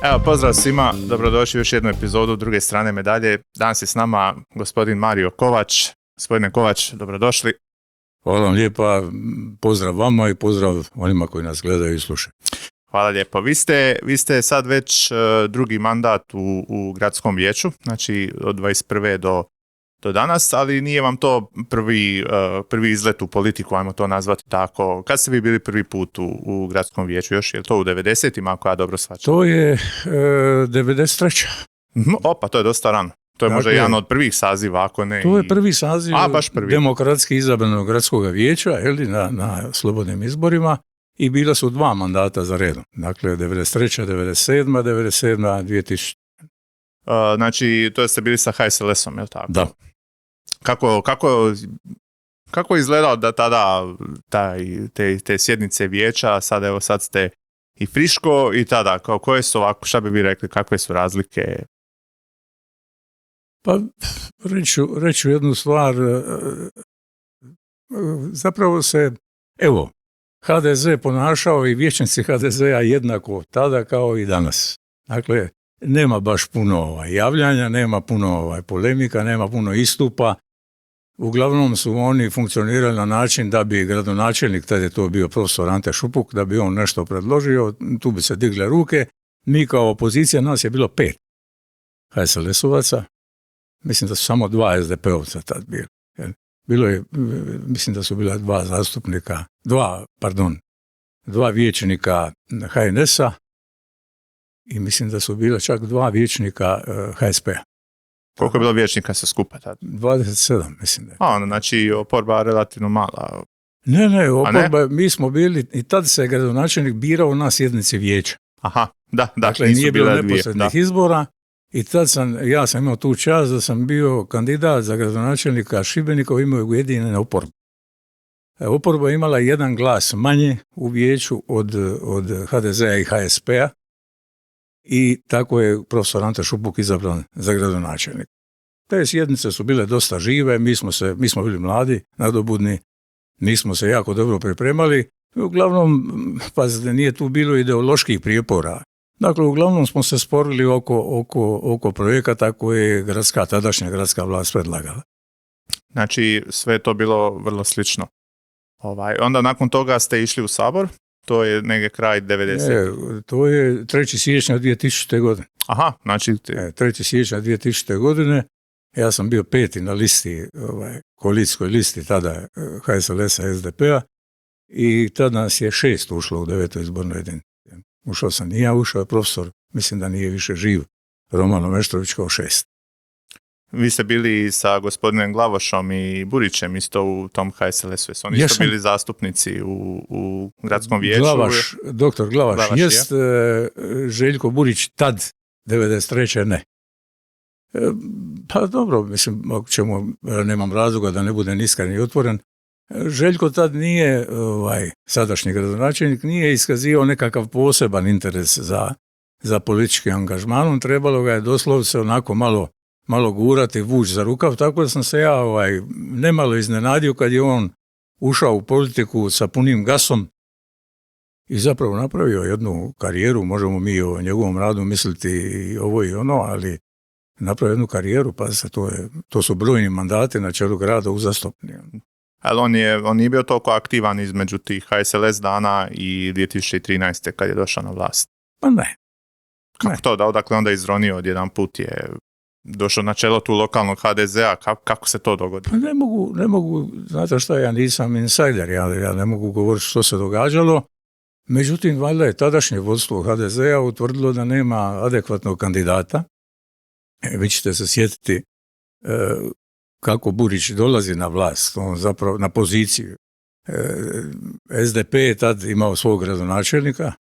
Evo, pozdrav svima, dobrodošli u još jednu epizodu Druge strane medalje. Danas je s nama gospodin Mario Kovač. Gospodine Kovač, dobrodošli. Hvala vam lijepa, pozdrav vama i pozdrav onima koji nas gledaju i slušaju. Hvala lijepo. Vi ste sad već drugi mandat u gradskom vijeću, znači od 21. do danas, ali nije vam to prvi izlet u politiku, ajmo to nazvati tako. Kad ste vi bili prvi put u gradskom vijeću još? Je li to u 90-ima, ako ja dobro shvaćam? To je 93. Opa, to je dosta rano. To je možda jedan od prvih saziva, ako ne. To je prvi saziv baš prvi. Demokratski izabranog gradskog vijeća na slobodnim izborima i bila su 2 mandata za redom. Dakle, 93. 97. 97. 2000. Znači, to ste bili sa HSLS-om, je li tako? Da. Kako je izgledao da tada te sjednice vijeća, sad ste i friško i tada, koje su ovako, šta bi vi rekli, kakve su razlike? Pa, reću jednu stvar, zapravo se, HDZ ponašao i vijećnici HDZ-a jednako tada kao i danas. Dakle, nema baš puno javljanja, nema puno polemika, nema puno istupa. Uglavnom su oni funkcionirali na način da bi gradonačelnik, tada je to bio profesor Ante Šupuk, da bi on nešto predložio, tu bi se digle ruke. Mi kao opozicija, nas je bilo 5 HSLS-ovaca, mislim da su samo 2 SDP-ovca tad bili. Bilo je, mislim da su bila 2 zastupnika, 2 vijećnika HNS-a i mislim da su bila čak 2 vijećnika HSP-a. Koliko je bilo vijećnika sa skupa tada? 27, mislim da je. Znači oporba relativno mala. Ne, oporba, mi smo bili, i tad se gradonačelnik birao na sjednici vijeća. Aha, da. Dakle, nije bilo neposrednih izbora i tad ja sam imao tu čast da sam bio kandidat za gradonačelnika Šibenika u ime ujedinjene oporbe. Oporba je imala 1 glas manje u vijeću od HDZ-a i HSP-a i tako je profesor Ante Šupuk izabran za gradonačelnika. Te sjednice su bile dosta žive, mi smo bili mladi, nadobudni, nismo se jako dobro pripremali. Uglavnom, pazite, nije tu bilo ideoloških prijepora. Dakle, uglavnom smo se sporili oko projekata koje je tadašnja gradska vlast predlagala. Znači, sve je to bilo vrlo slično. Onda nakon toga ste išli u Sabor, to je negdje kraj 90. To je 3. siječnja 2000. godine. Aha, znači... 3. siječnja 2000. godine, ja sam bio 5. na listi, koalicijskoj listi tada HSLS-a SDP-a i tada nas je 6 ušlo u 9. izbornoj jedinici. Ušao sam i ja, ušao je profesor, mislim da nije više živ, Romano Meštrović kao 6. Vi ste bili sa gospodinom Glavašom i Burićem isto u tom HSLS-u. Oni isto bili zastupnici u gradskom vijeću. Doktor Glavaš jest, Željko Burić tad, 93. ne. Pa dobro, mislim, nemam razloga da ne bude iskren i otvoren. Željko tad nije, sadašnji gradonačelnik, nije iskazivao nekakav poseban interes za politički angažman. Trebalo ga je doslovce onako malo gurati, vući za rukav, tako da sam se ja nemalo iznenadio kad je on ušao u politiku sa punim gasom i zapravo napravio jednu karijeru. Možemo mi o njegovom radu misliti i ovo i ono, ali napravio jednu karijeru, pa to su brojni mandati na čelu grada uzastopni. Ali on nije bio toliko aktivan između tih HSLS dana i 2013. kad je došao na vlast. Pa ne. Kako to? Da odakle onda izronio odjedan put je došao na čelo tu lokalnog HDZ-a? Kako se to dogodi? Pa ne mogu, znate šta, ja nisam insider, ja ne mogu govoriti što se događalo. Međutim, valjda je tadašnje vodstvo HDZ-a utvrdilo da nema adekvatnog kandidata. Vi ćete se sjetiti kako Burić dolazi na vlast, on zapravo na poziciju. SDP je tad imao svog gradonačelnika,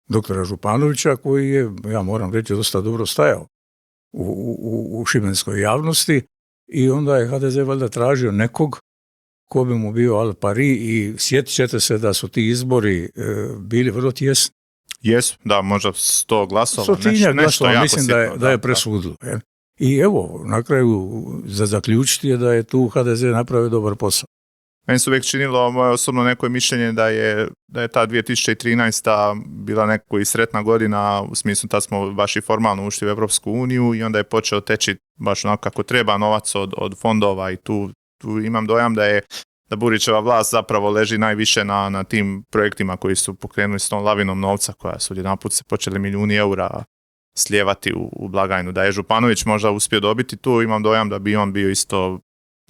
doktora Županovića, koji je, ja moram reći, dosta dobro stajao u šibenskoj javnosti i onda je HDZ valjda tražio nekog ko bi mu bio al pari i sjetit ćete se da su ti izbori bili vrlo tjesni. Jesu, da, možda 100 glasova. Nešto jako mislim sitno, da je presudilo. I evo, na kraju za zaključiti je da je tu HDZ napravio dobar posao. Meni se uvijek činilo, moje osobno neko mišljenje da je ta 2013. bila neko i sretna godina, u smislu da smo baš i formalno ušli u Europsku uniju i onda je počeo teći baš onako kako treba novac od fondova i tu imam dojam da Burićeva vlast zapravo leži najviše na tim projektima koji su pokrenuli s tom lavinom novca koja su jedanput se počeli milijuni eura slijevati u blagajnu. Da je Županović možda uspio dobiti tu, imam dojam da bi on bio isto,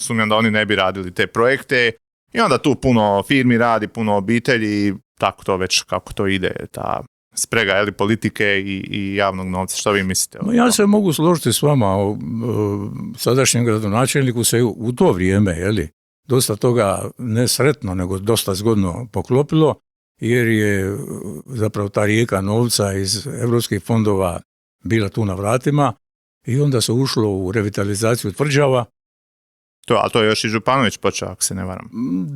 sumnjam da oni ne bi radili te projekte i onda tu puno firmi radi, puno obitelji, tako to već kako to ide, ta sprega politike i javnog novca. Što vi mislite? Ja se mogu složiti s vama, sadašnjem gradonačelniku se u to vrijeme, dosta toga ne sretno, nego dosta zgodno poklopilo, jer je zapravo ta rijeka novca iz europskih fondova bila tu na vratima i onda se ušlo u revitalizaciju tvrđava. Ali to je još i Županović počeo, ako se ne varam.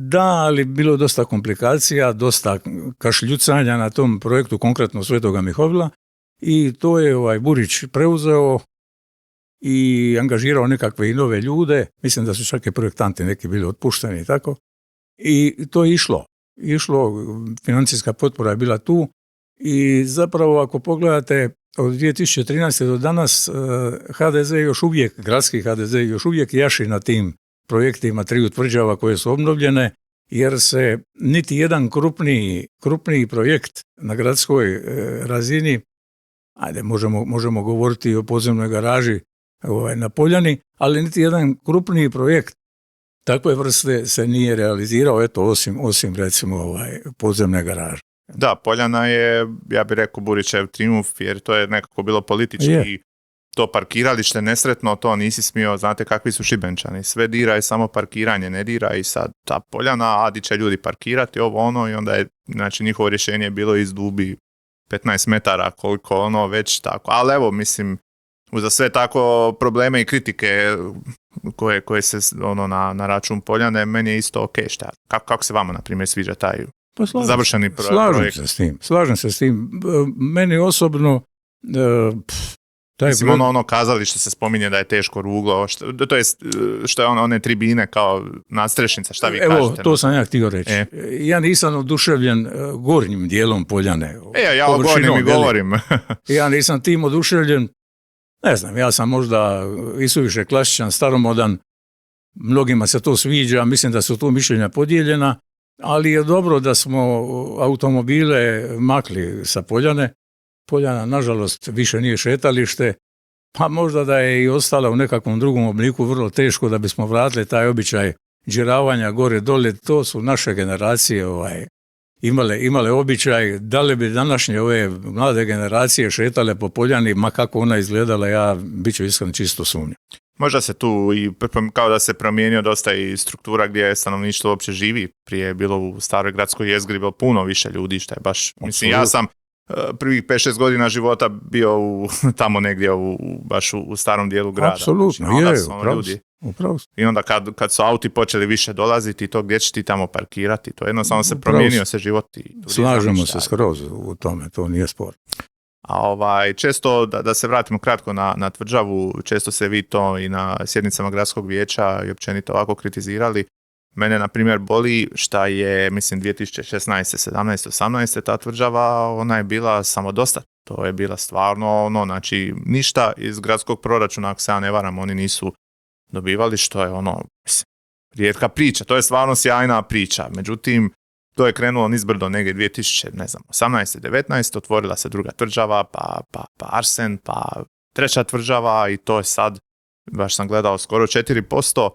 Da, ali bilo dosta komplikacija, dosta kašljucanja na tom projektu, konkretno Svetoga Mihovila, i to je Burić preuzeo i angažirao nekakve i nove ljude, mislim da su čak i projektanti neki bili otpušteni i tako, i to je išlo, financijska potpora je bila tu i zapravo ako pogledate od 2013. do danas HDZ još uvijek, gradski HDZ još uvijek jaši na tim projektima triju tvrđava koje su obnovljene, jer se niti jedan krupniji projekt na gradskoj razini, ajde možemo govoriti o podzemnoj garaži na Poljani, ali niti jedan krupniji projekt takve vrste se nije realizirao, osim recimo podzemne garaže. Da, Poljana je, ja bih rekao, Burićev trijumf, jer to je nekako bilo politički, to parkiralište nesretno, to nisi smio, znate kakvi su Šibenčani, sve dira je samo parkiranje, ne dira i sad ta Poljana, a di će ljudi parkirati, i onda je, znači, njihovo rješenje bilo izdubi 15 metara, koliko već tako, ali evo, mislim, uza sve tako probleme i kritike koje se na račun Poljane, meni je isto ok, šta? Kako se vama, na primjer, sviđa taj završeni projekt? Slažem se s tim. Meni osobno mislim, ono kazalište se spominje da je teško ruglo, to je što je one tribine kao nadstrešnica, šta vi kažete? Evo, to sam ja htio reći. Ja nisam oduševljen gornjim dijelom Poljane. Ja o gornjim i govorim. Ja nisam tim oduševljen, ne znam, ja sam možda isuviše klasičan, staromodan, mnogima se to sviđa, mislim da su tu mišljenja podijeljena, ali je dobro da smo automobile makli sa Poljane. Poljana, nažalost, više nije šetalište, pa možda da je i ostala u nekakvom drugom obliku vrlo teško da bismo vratili taj običaj džiravanja gore dole. To su naše generacije imale običaj. Da li bi današnje ove mlade generacije šetale po Poljani, ma kako ona izgledala, ja bit ću iskren čisto sumnjam. Možda se tu i kao da se promijenio dosta i struktura gdje stanovništvo uopće živi. Prije je bilo u staroj gradskoj jezgri bilo puno više ljudi, što je baš, mislim, ja sam prvih 5-6 godina života bio tamo negdje baš u starom dijelu grada. Apsolutno, znači, upravo. I onda kad su auti počeli više dolaziti, to gdje će ti tamo parkirati, to jednostavno se promijenio se život. Slažemo se skroz u tome, to nije spor. A često, da se vratimo kratko na tvrđavu, često se vi to i na sjednicama gradskog vijeća i općenito ovako kritizirali. Mene, na primjer, boli šta je, mislim, 2016. 17. 18. ta tvrđava, ona je bila samodostatna. To je bila stvarno, znači, ništa iz gradskog proračuna, ako se ja ne varam, oni nisu dobivali, što je mislim, rijetka priča. To je stvarno sjajna priča. Međutim, to je krenulo nizbrdo negdje 2018. 19. otvorila se druga tvrđava, pa Arsen, pa treća tvrđava i to je sad, baš sam gledao, skoro 4%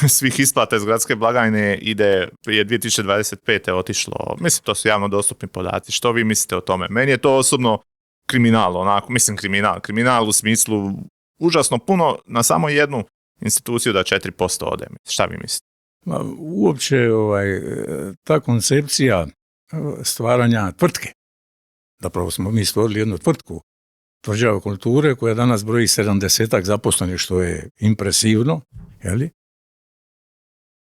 svih isplata iz gradske blagajne je 2025. otišlo. Mislim, to su javno dostupni podaci. Što vi mislite o tome? Meni je to osobno kriminal, kriminal u smislu užasno puno na samo jednu instituciju da 4% ode. Šta vi mislite? Uopće ta koncepcija stvaranja tvrtke, zapravo smo mi stvorili jednu tvrtku, Tvrđava kulture, koja danas broji 70 zaposlenih, što je impresivno, jeli?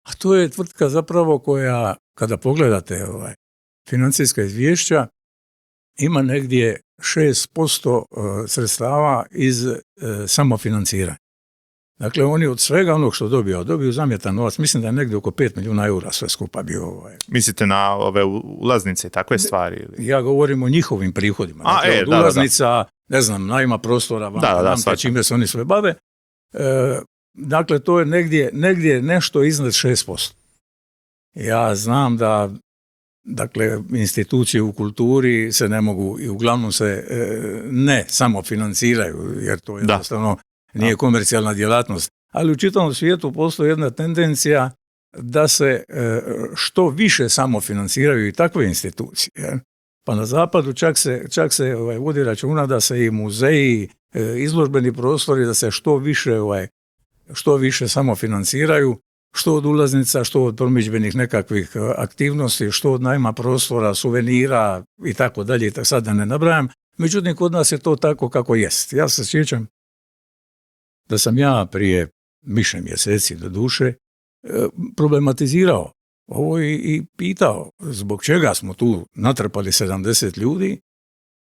A to je tvrtka zapravo koja, kada pogledate financijska izvješća, ima negdje 6% sredstava iz samofinanciranja. Dakle, oni od svega onog što dobiju zamjetan novac, mislim da je negdje oko 5 milijuna eura sve skupa bio. Mislite na ove ulaznice i takve stvari? Ili? Ja govorim o njihovim prihodima. Dakle, od ulaznica, ne znam, najma prostora, čime se oni sve bave. Dakle, to je negdje nešto iznad 6%. Ja znam da dakle, institucije u kulturi se ne mogu i uglavnom se ne samo financiraju, jer to jednostavno nije komercijalna djelatnost. Ali u čitavom svijetu postoji jedna tendencija da se što više samo financiraju i takve institucije. Pa na zapadu čak se vodi računa da se i muzeji, izložbeni prostori, da se što više samo financiraju, što od ulaznica, što od promidžbenih nekakvih aktivnosti, što od najma prostora, suvenira i tako dalje, tako sad da ne nabrajam. Međutim, kod nas je to tako kako jest. Ja se sjećam da sam ja prije više mjeseci do duše problematizirao ovo i pitao zbog čega smo tu natrpali 70 ljudi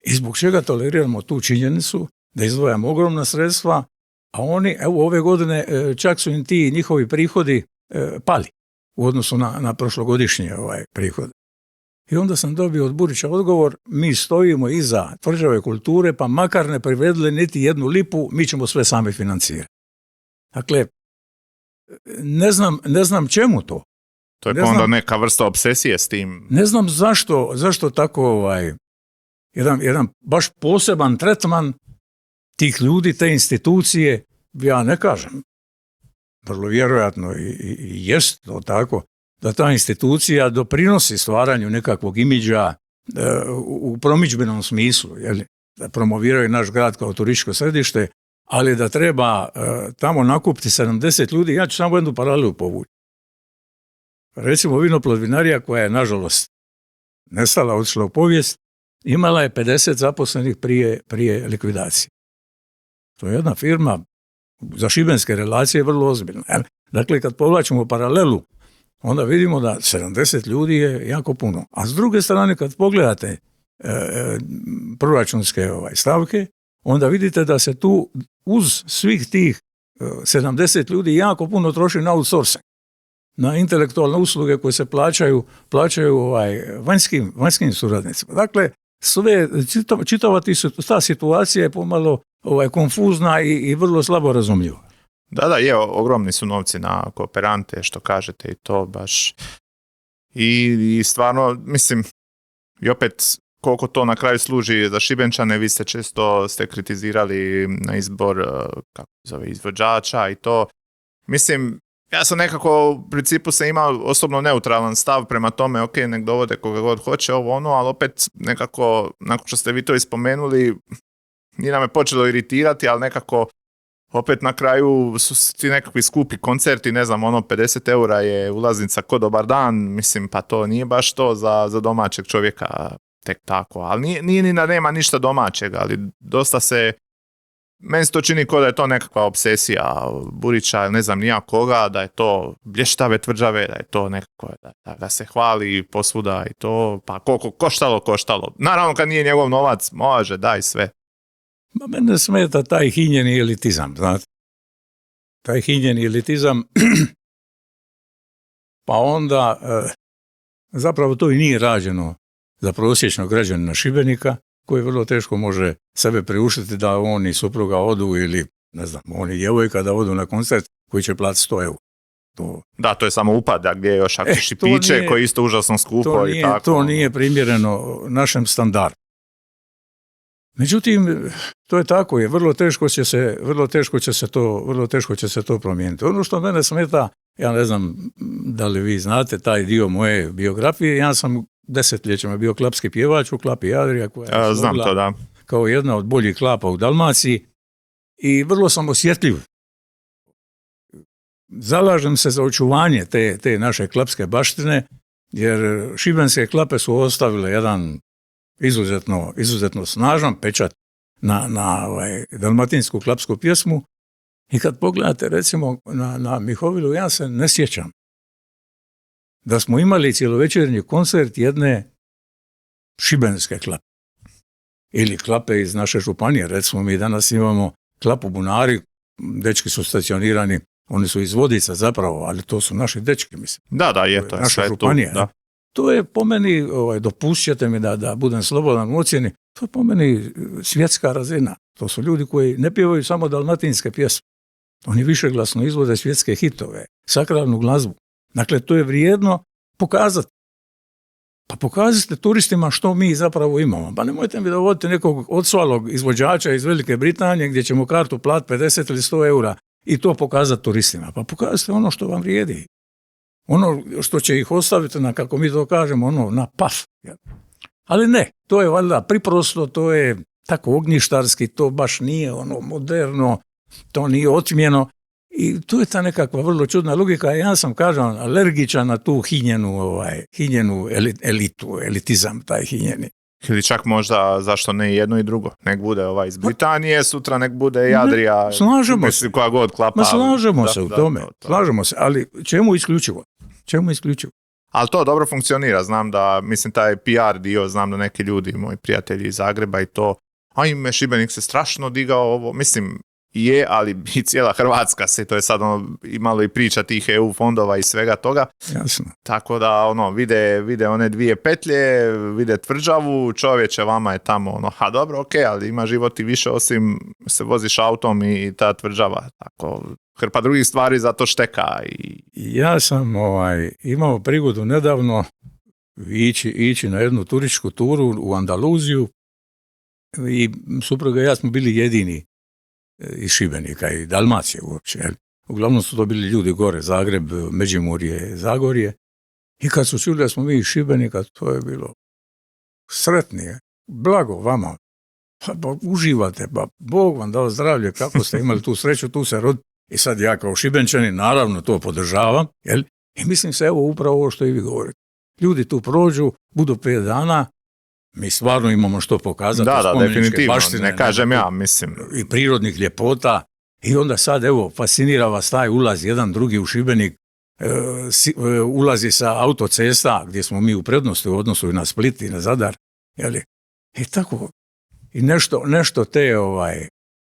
i zbog čega toleriramo tu činjenicu da izdvajamo ogromna sredstva, a oni, evo ove godine, čak su im ti njihovi prihodi pali u odnosu na prošlogodišnje prihode. I onda sam dobio od Burića odgovor, mi stojimo iza tvrđave kulture, pa makar ne privedli niti jednu lipu, mi ćemo sve sami financirati. Dakle, ne znam čemu to. To je onda neka vrsta obsesije s tim. Ne znam zašto tako jedan baš poseban tretman tih ljudi, te institucije, ja ne kažem, vrlo vjerojatno i jest to tako, da ta institucija doprinosi stvaranju nekakvog imidža u promidžbenom smislu, da promoviraju naš grad kao turističko središte, ali da treba tamo nakupiti 70 ljudi, ja ću samo jednu paralelu povući. Recimo Vinoplod vinarija, koja je nažalost nestala, otišla u povijest, imala je 50 zaposlenih prije likvidacije. To je jedna firma za šibenske relacije vrlo ozbiljna. Dakle, kad povlačimo paralelu, onda vidimo da 70 ljudi je jako puno. A s druge strane, kad pogledate proračunske stavke, onda vidite da se tu uz svih tih 70 ljudi jako puno troši na outsourcing, na intelektualne usluge koje se plaćaju vanjskim suradnicima. Dakle, čitava ta situacija je pomalo konfuzna i vrlo slabo razumljiva. Da, ogromni su novci na kooperante, što kažete, i to baš. I stvarno, mislim, i opet, koliko to na kraju služi za Šibenčane, vi ste često kritizirali na izbor izvođača i to. Mislim, ja sam nekako u principu sam imao osobno neutralan stav prema tome, ok, nek dovode koga god hoće, ali opet nekako, nakon što ste vi to ispomenuli, nije nam je počelo iritirati, ali nekako opet na kraju su ti nekakvi skupi koncerti, ne znam, 50 eura je ulaznica ko dobar dan, mislim, pa to nije baš to za domaćeg čovjeka tek tako, ali nije ni da nema ništa domaćeg, ali dosta se, meni se to čini kao da je to nekakva obsesija Burića, ne znam nija koga, da je to blještave tvrđave, da je to nekako, da ga se hvali posvuda i to, pa koliko koštalo. Naravno kad nije njegov novac, može, daj sve. Mene smeta taj hinjeni elitizam, znate. Taj hinjeni elitizam, pa onda zapravo to i nije rađeno za prosječnog građanina Šibenika, koji vrlo teško može sebe priuštiti da on i supruga odu ili, ne znam, on i djevojka da odu na koncert koji će platiti 100 eura. Da, to je samo upad, gdje je još aktiš i piće koji je isto užasno skupo i tako. To nije primjereno našem standardu. Međutim, to je tako, vrlo teško će se to promijeniti. Ono što mene smeta, ja ne znam da li vi znate taj dio moje biografije, ja sam desetljećima bio klapski pjevač u Klapi Adria, koja je znam to, da. Kao jedna od boljih klapa u Dalmaciji i vrlo sam osjetljiv. Zalažem se za očuvanje te naše klapske baštine, jer šibenske klape su ostavile jedan izuzetno snažan pečat na dalmatinsku klapsku pjesmu i kad pogledate recimo na Mihovilu, ja se ne sjećam da smo imali cjelovečernji koncert jedne šibenske klape ili klape iz naše županije. Recimo mi danas imamo klapu Bunari dečki su stacionirani, oni su iz Vodica zapravo, ali to su naši dečki, mislim. Da, je to. Naša županija. Da. To je po meni, dopustit ćete mi da budem slobodan u ocjeni, to je po meni svjetska razina. To su ljudi koji ne pjevaju samo dalmatinske pjesme. Oni višeglasno izvode svjetske hitove, sakralnu glazbu. Dakle, to je vrijedno pokazati. Pa pokažite turistima što mi zapravo imamo. Pa nemojte mi dovoditi nekog odsvalog izvođača iz Velike Britanije gdje ćemo kartu platiti 50 ili 100 eura i to pokazati turistima. Pa pokažite ono što vam vrijedi. Ono što će ih ostaviti na, kako mi to kažemo, na paf. Ali ne, to je valjda priprosto, to je tako ognjištarski, to baš nije moderno, to nije otmjeno. I tu je ta nekakva vrlo čudna logika. Ja sam, kažem, alergičan na tu hinjenu elitu, elitizam, taj hinjeni. Ili čak možda, zašto ne jedno i drugo? Nek bude iz Britanije, sutra nek bude i Adria. Slažemo se. Koja god klapa. Slažemo se u tome. Slažemo se, ali čemu isključivo? Ali to dobro funkcionira. Znam da, taj PR dio, znam da neki ljudi, moji prijatelji iz Zagreba i to, a ime Šibenik se strašno digao ovo. Je, ali i cijela Hrvatska se, to je sad imalo i priča tih EU fondova i svega toga. Jasno. Tako da vide one dvije petlje, vide tvrđavu, čovječe, vama je tamo dobro, ok, ali ima život i više osim se voziš autom i ta tvrđava. Tako, hrpa drugih stvari zato šteka. Ja sam imao prigodu nedavno ići na jednu turističku turu u Andaluziju i supruga i ja smo bili jedini iz Šibenika i Dalmacije uopće. Uglavnom su to bili ljudi gore, Zagreb, Međimurje, Zagorje. I kad su čuli da smo mi iz Šibenika, to je bilo sretnije. Blago vama. Pa uživate, pa Bog vam dao zdravlje, kako ste imali tu sreću, tu se roditi. I sad ja kao Šibenčanin naravno to podržavam. I mislim se upravo ovo što i vi govorite. Ljudi tu prođu, budu 5 dana, mi stvarno imamo što pokazati. Da, definitivno, ne kažem ja, mislim. I prirodnih ljepota. I onda sad, fascinira vas taj ulaz, jedan drugi u Šibenik, ulazi sa autocesta, gdje smo mi u prednosti u odnosu i na Split i na Zadar. I tako, i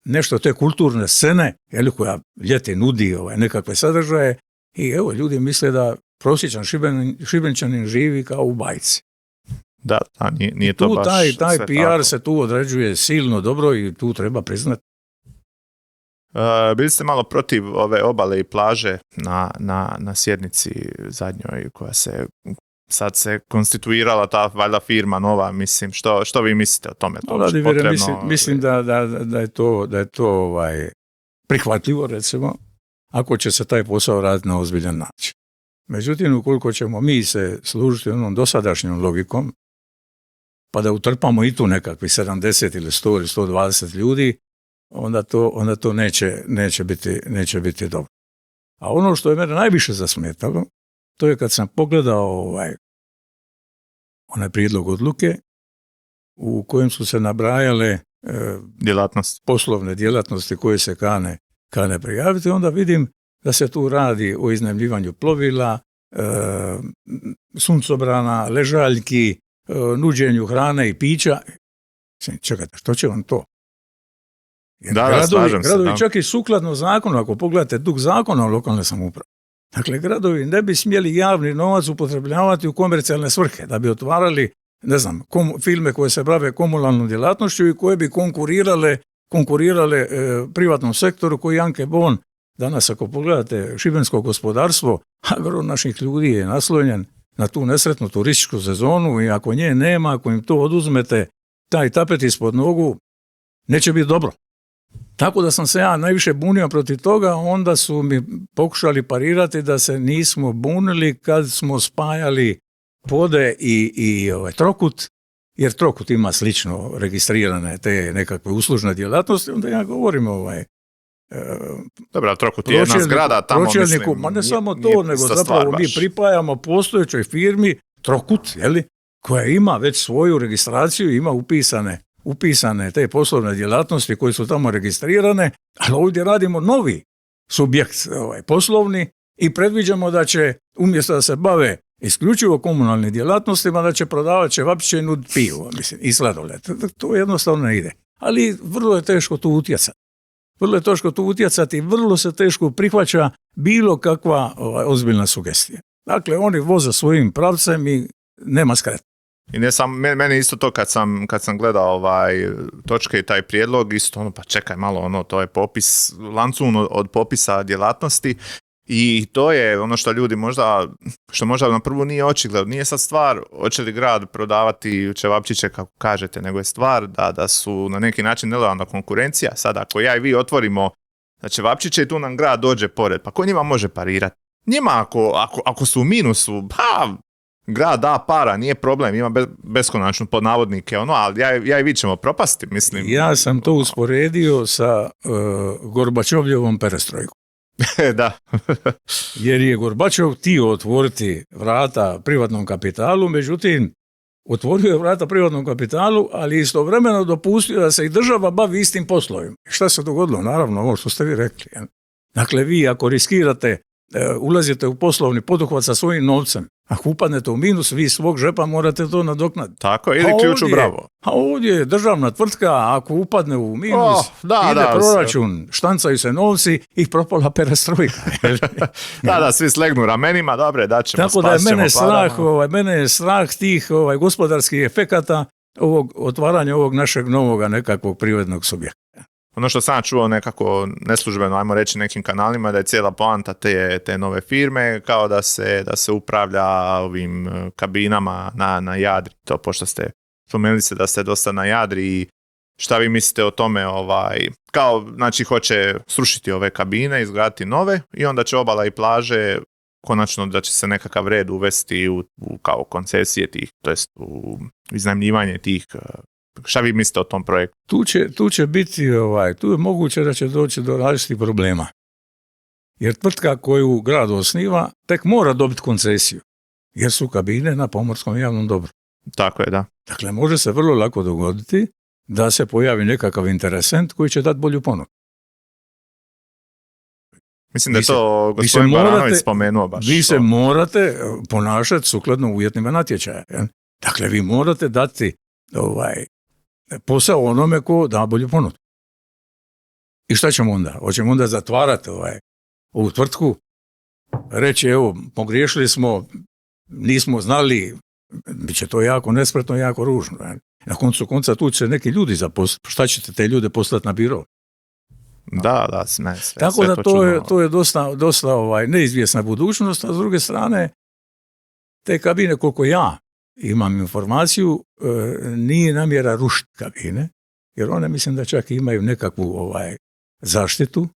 nešto te kulturne scene, koja ljeti nudi nekakve sadržaje. I ljudi misle da prosječan Šibenčanin živi kao u bajci. Da, nije to baš taj PR tako. Se tu određuje silno dobro i tu treba priznati. Bili ste malo protiv ove obale i plaže na sjednici zadnjoj koja se sad se konstituirala ta valjda firma nova, mislim, što vi mislite o tome? Mislim da je to prihvatljivo, recimo, ako će se taj posao raditi na ozbiljan način. Međutim, ukoliko ćemo mi se služiti onom dosadašnjom logikom, pa da utrpamo i tu nekakvi 70 ili 100 ili 120 ljudi, onda to neće biti dobro. A ono što je mene najviše zasmetalo, to je kad sam pogledao onaj prijedlog odluke u kojem su se nabrajale poslovne djelatnosti koje se kane prijaviti, onda vidim da se tu radi o iznajmljivanju plovila, suncobrana, ležaljki, nuđenju hrane i pića. Čekajte, što će vam to? Gradovi čak i sukladno zakonu, ako pogledate dug zakona o lokalne samouprave. Dakle, gradovi ne bi smjeli javni novac upotrebljavati u komercijalne svrhe, da bi otvarali, firme koje se bave komunalnom djelatnošću i koje bi konkurirale privatnom sektoru koji Janke Bon. Danas, ako pogledate šibensko gospodarstvo, agro naših ljudi je naslonjen na tu nesretnu turističku sezonu i ako nje nema, ako im to oduzmete, taj tapet ispod nogu, neće biti dobro. Tako da sam se ja najviše bunio protiv toga, onda su mi pokušali parirati da se nismo bunili kad smo spajali Pode i Trokut, jer Trokut ima slično registrirane te nekakve uslužne djelatnosti, onda ja govorim Dobra, Trokut je jedna zgrada tamo, mislim. Ma ne samo to, nego zapravo mi pripajamo postojećoj firmi Trokut, koja ima već svoju registraciju, ima upisane te poslovne djelatnosti koje su tamo registrirane, ali ovdje radimo novi subjekt poslovni i predviđamo da će, umjesto da se bave isključivo komunalnim djelatnostima, da će prodavati ćevapčiće i nuditi pivo, i sladoled. To jednostavno ne ide. Ali vrlo je teško tu utjecati. Vrlo je teško tu utjecati, vrlo se teško prihvaća bilo kakva ozbiljna sugestija. Dakle, oni voze svojim pravcem i nema skreta. I ne sam, meni isto to kad sam gledao točke i taj prijedlog, isto pa čekaj malo, to je popis, lancun od popisa djelatnosti i to je ono što ljudi možda na prvu nije očigledno. Nije sad stvar hoće li grad prodavati ćevapčiće kako kažete, nego je stvar da su na neki način nelojalna konkurencija. Sad ako ja i vi otvorimo ćevapčiće i tu nam grad dođe pored, pa ko njima može parirati? Njima ako su u minusu, pa grad da para, nije problem, ima beskonačno pod navodnike, ali ja i vi ćemo propasti, mislim. Ja sam to usporedio sa Gorbačovljevom perestrojkom. Da. Jer je Gorbačov htio otvoriti vrata privatnom kapitalu, međutim, otvorio je vrata privatnom kapitalu, ali istovremeno dopustio da se i država bavi istim poslovima. Šta se dogodilo? Naravno, ovo što ste vi rekli. Dakle, vi ako riskirate, ulazite u poslovni poduhvat sa svojim novcem, ako upadnete u minus, vi svog žepa morate to nadoknaditi. Tako, ili ključ u bravo. A ovdje je državna tvrtka, ako upadne u minus, ide proračun, štancaju se novci i propala perestrojka. Da, svi slegnu ramenima, dobre, daćemo, tako da je mene je strah tih gospodarskih efekata otvaranja ovog našeg novog nekakvog privrednog subjekta. Ono što sam čuo nekako neslužbeno, ajmo reći nekim kanalima, da je cijela poanta te nove firme kao da se upravlja ovim kabinama na Jadri. To pošto ste spomenuli se da ste dosta na Jadri i šta vi mislite o tome, kao znači hoće srušiti ove kabine, izgraditi nove i onda će obala i plaže konačno da će se nekakav red uvesti u kao koncesije tih, to jest u iznajmljivanje tih. Šta vi mislite o tom projektu? Tu će biti, tu je moguće da će doći do različitih problema. Jer tvrtka koju grad osniva tek mora dobiti koncesiju. Jer su kabine na pomorskom javnom dobru. Tako je, da. Dakle, može se vrlo lako dogoditi da se pojavi nekakav interesent koji će dati bolju ponudu. Mislim da je to gospodin Baranović spomenuo baš. Vi se morate ponašati sukladno uvjetima natječaja. Dakle, vi morate dati posao onome ko da bolju ponudu. I šta ćemo onda? Hoćemo onda zatvarati ovu tvrtku, reći evo, pogriješili smo, nismo znali, bit će to jako nespretno, jako ružno. Na koncu konca tu će neki ljudi zaposliti. Šta ćete te ljude poslati na biro? Da, sve. Tako da to je dosta neizvjesna budućnost, a s druge strane, te kabine, koliko ja imam informaciju, nije namjera rušiti kabine, jer one mislim da čak imaju nekakvu zaštitu,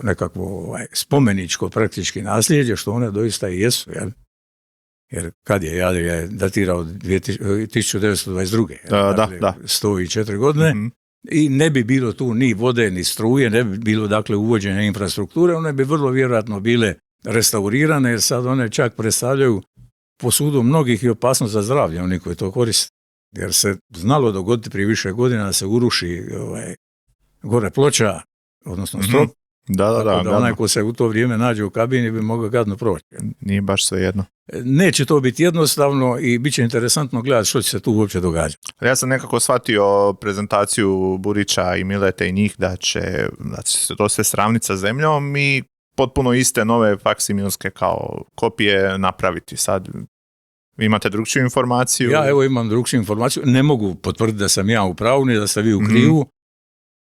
nekakvo spomeničko praktički nasljeđe, što one doista i jesu, jer kad je datirao 1922. Da. 104 godine, i ne bi bilo tu ni vode, ni struje, ne bi bilo dakle uvođenja infrastrukture, one bi vrlo vjerojatno bile restaurirane, jer sad one čak predstavljaju po sudu mnogih i opasnost za zdravlje, oni koji to koriste. Jer se znalo dogoditi prije više godina da se uruši gore ploča, odnosno strop. Da, onaj ko se u to vrijeme nađe u kabini bi mogao gadno proći. Nije baš sve jedno. Neće to biti jednostavno i bit će interesantno gledati što će se tu uopće događati. Ja sam nekako shvatio prezentaciju Burića i Milete i njih da će se to sve sravniti sa zemljom i potpuno iste nove faksimilske kao kopije napraviti. Sad vi imate drugčiju informaciju? Ja imam drugčiju informaciju. Ne mogu potvrditi da sam ja u pravu, ni da ste vi u krivu.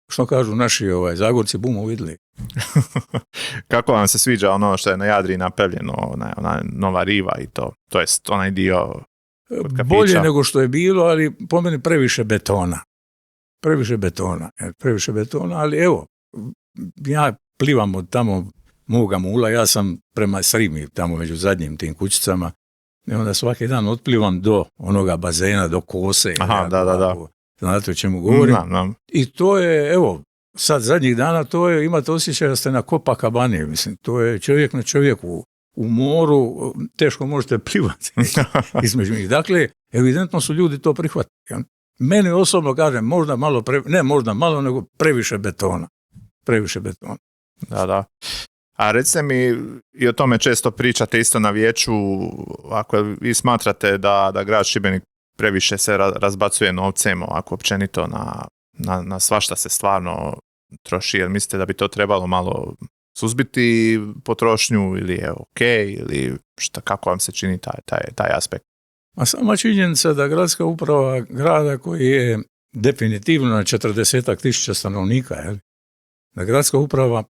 Što kažu naši Zagorci, bumo vidjeli. Kako vam se sviđa ono što je na Jadri napravljeno, ona nova riva i to? To jest onaj dio kod kafića? Bolje nego što je bilo, ali po meni previše betona. Previše betona, ali evo, ja plivam od tamo moga mula, ja sam prema Srimi, tamo među zadnjim tim kućicama, i onda svaki dan otplivam do onoga bazena, do Kose. Aha, da. Znate o čemu govorim? Da. I to je, evo, sad zadnjih dana, imate osjećaj da ste na Copacabani, mislim, to je čovjek na čovjeku. U moru teško možete plivati između njih. Dakle, evidentno su ljudi to prihvatili. Meni osobno kažem, možda malo, nego previše betona. Da. A recite mi, i o tome često pričate isto na vijeću, ako vi smatrate da grad Šibenik previše se razbacuje novcem, ovako općenito na svašta se stvarno troši, jer mislite da bi to trebalo malo suzbiti potrošnju ili je ok, ili kako vam se čini taj aspekt? A sama činjenica da gradska uprava grada koji je definitivno na 40.000 stanovnika, da gradska uprava,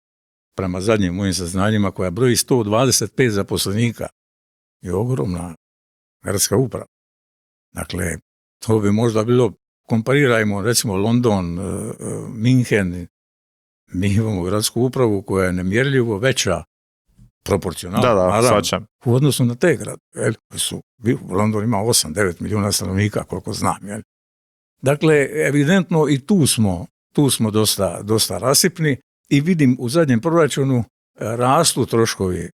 prema zadnjim mojim saznanjima, koja broji 125 zaposlenika, je ogromna gradska uprava. Dakle, to bi možda bilo, komparirajmo recimo London, Minhen, mi imamo gradsku upravu koja je nemjerljivo veća proporcionalno, shvaćam, u odnosu na te grad. London ima 8-9 milijuna stanovnika, koliko znam. Dakle, evidentno i tu smo dosta rasipni i vidim u zadnjem proračunu rastu troškovi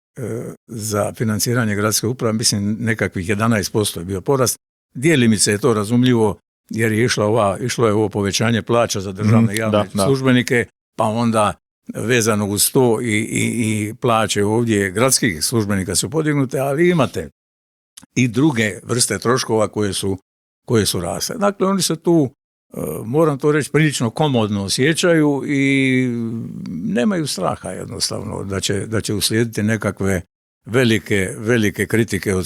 za financiranje gradske uprave, mislim nekakvih 11% je bio porast. Djelimice je to razumljivo jer je išlo je ovo povećanje plaća za državne javne službenike, pa onda vezano uz to i plaće ovdje gradskih službenika su podignute, ali imate i druge vrste troškova koje su rasle. Dakle, oni se tu, moram to reći, prilično komodno osjećaju i nemaju straha jednostavno da će uslijediti nekakve velike kritike od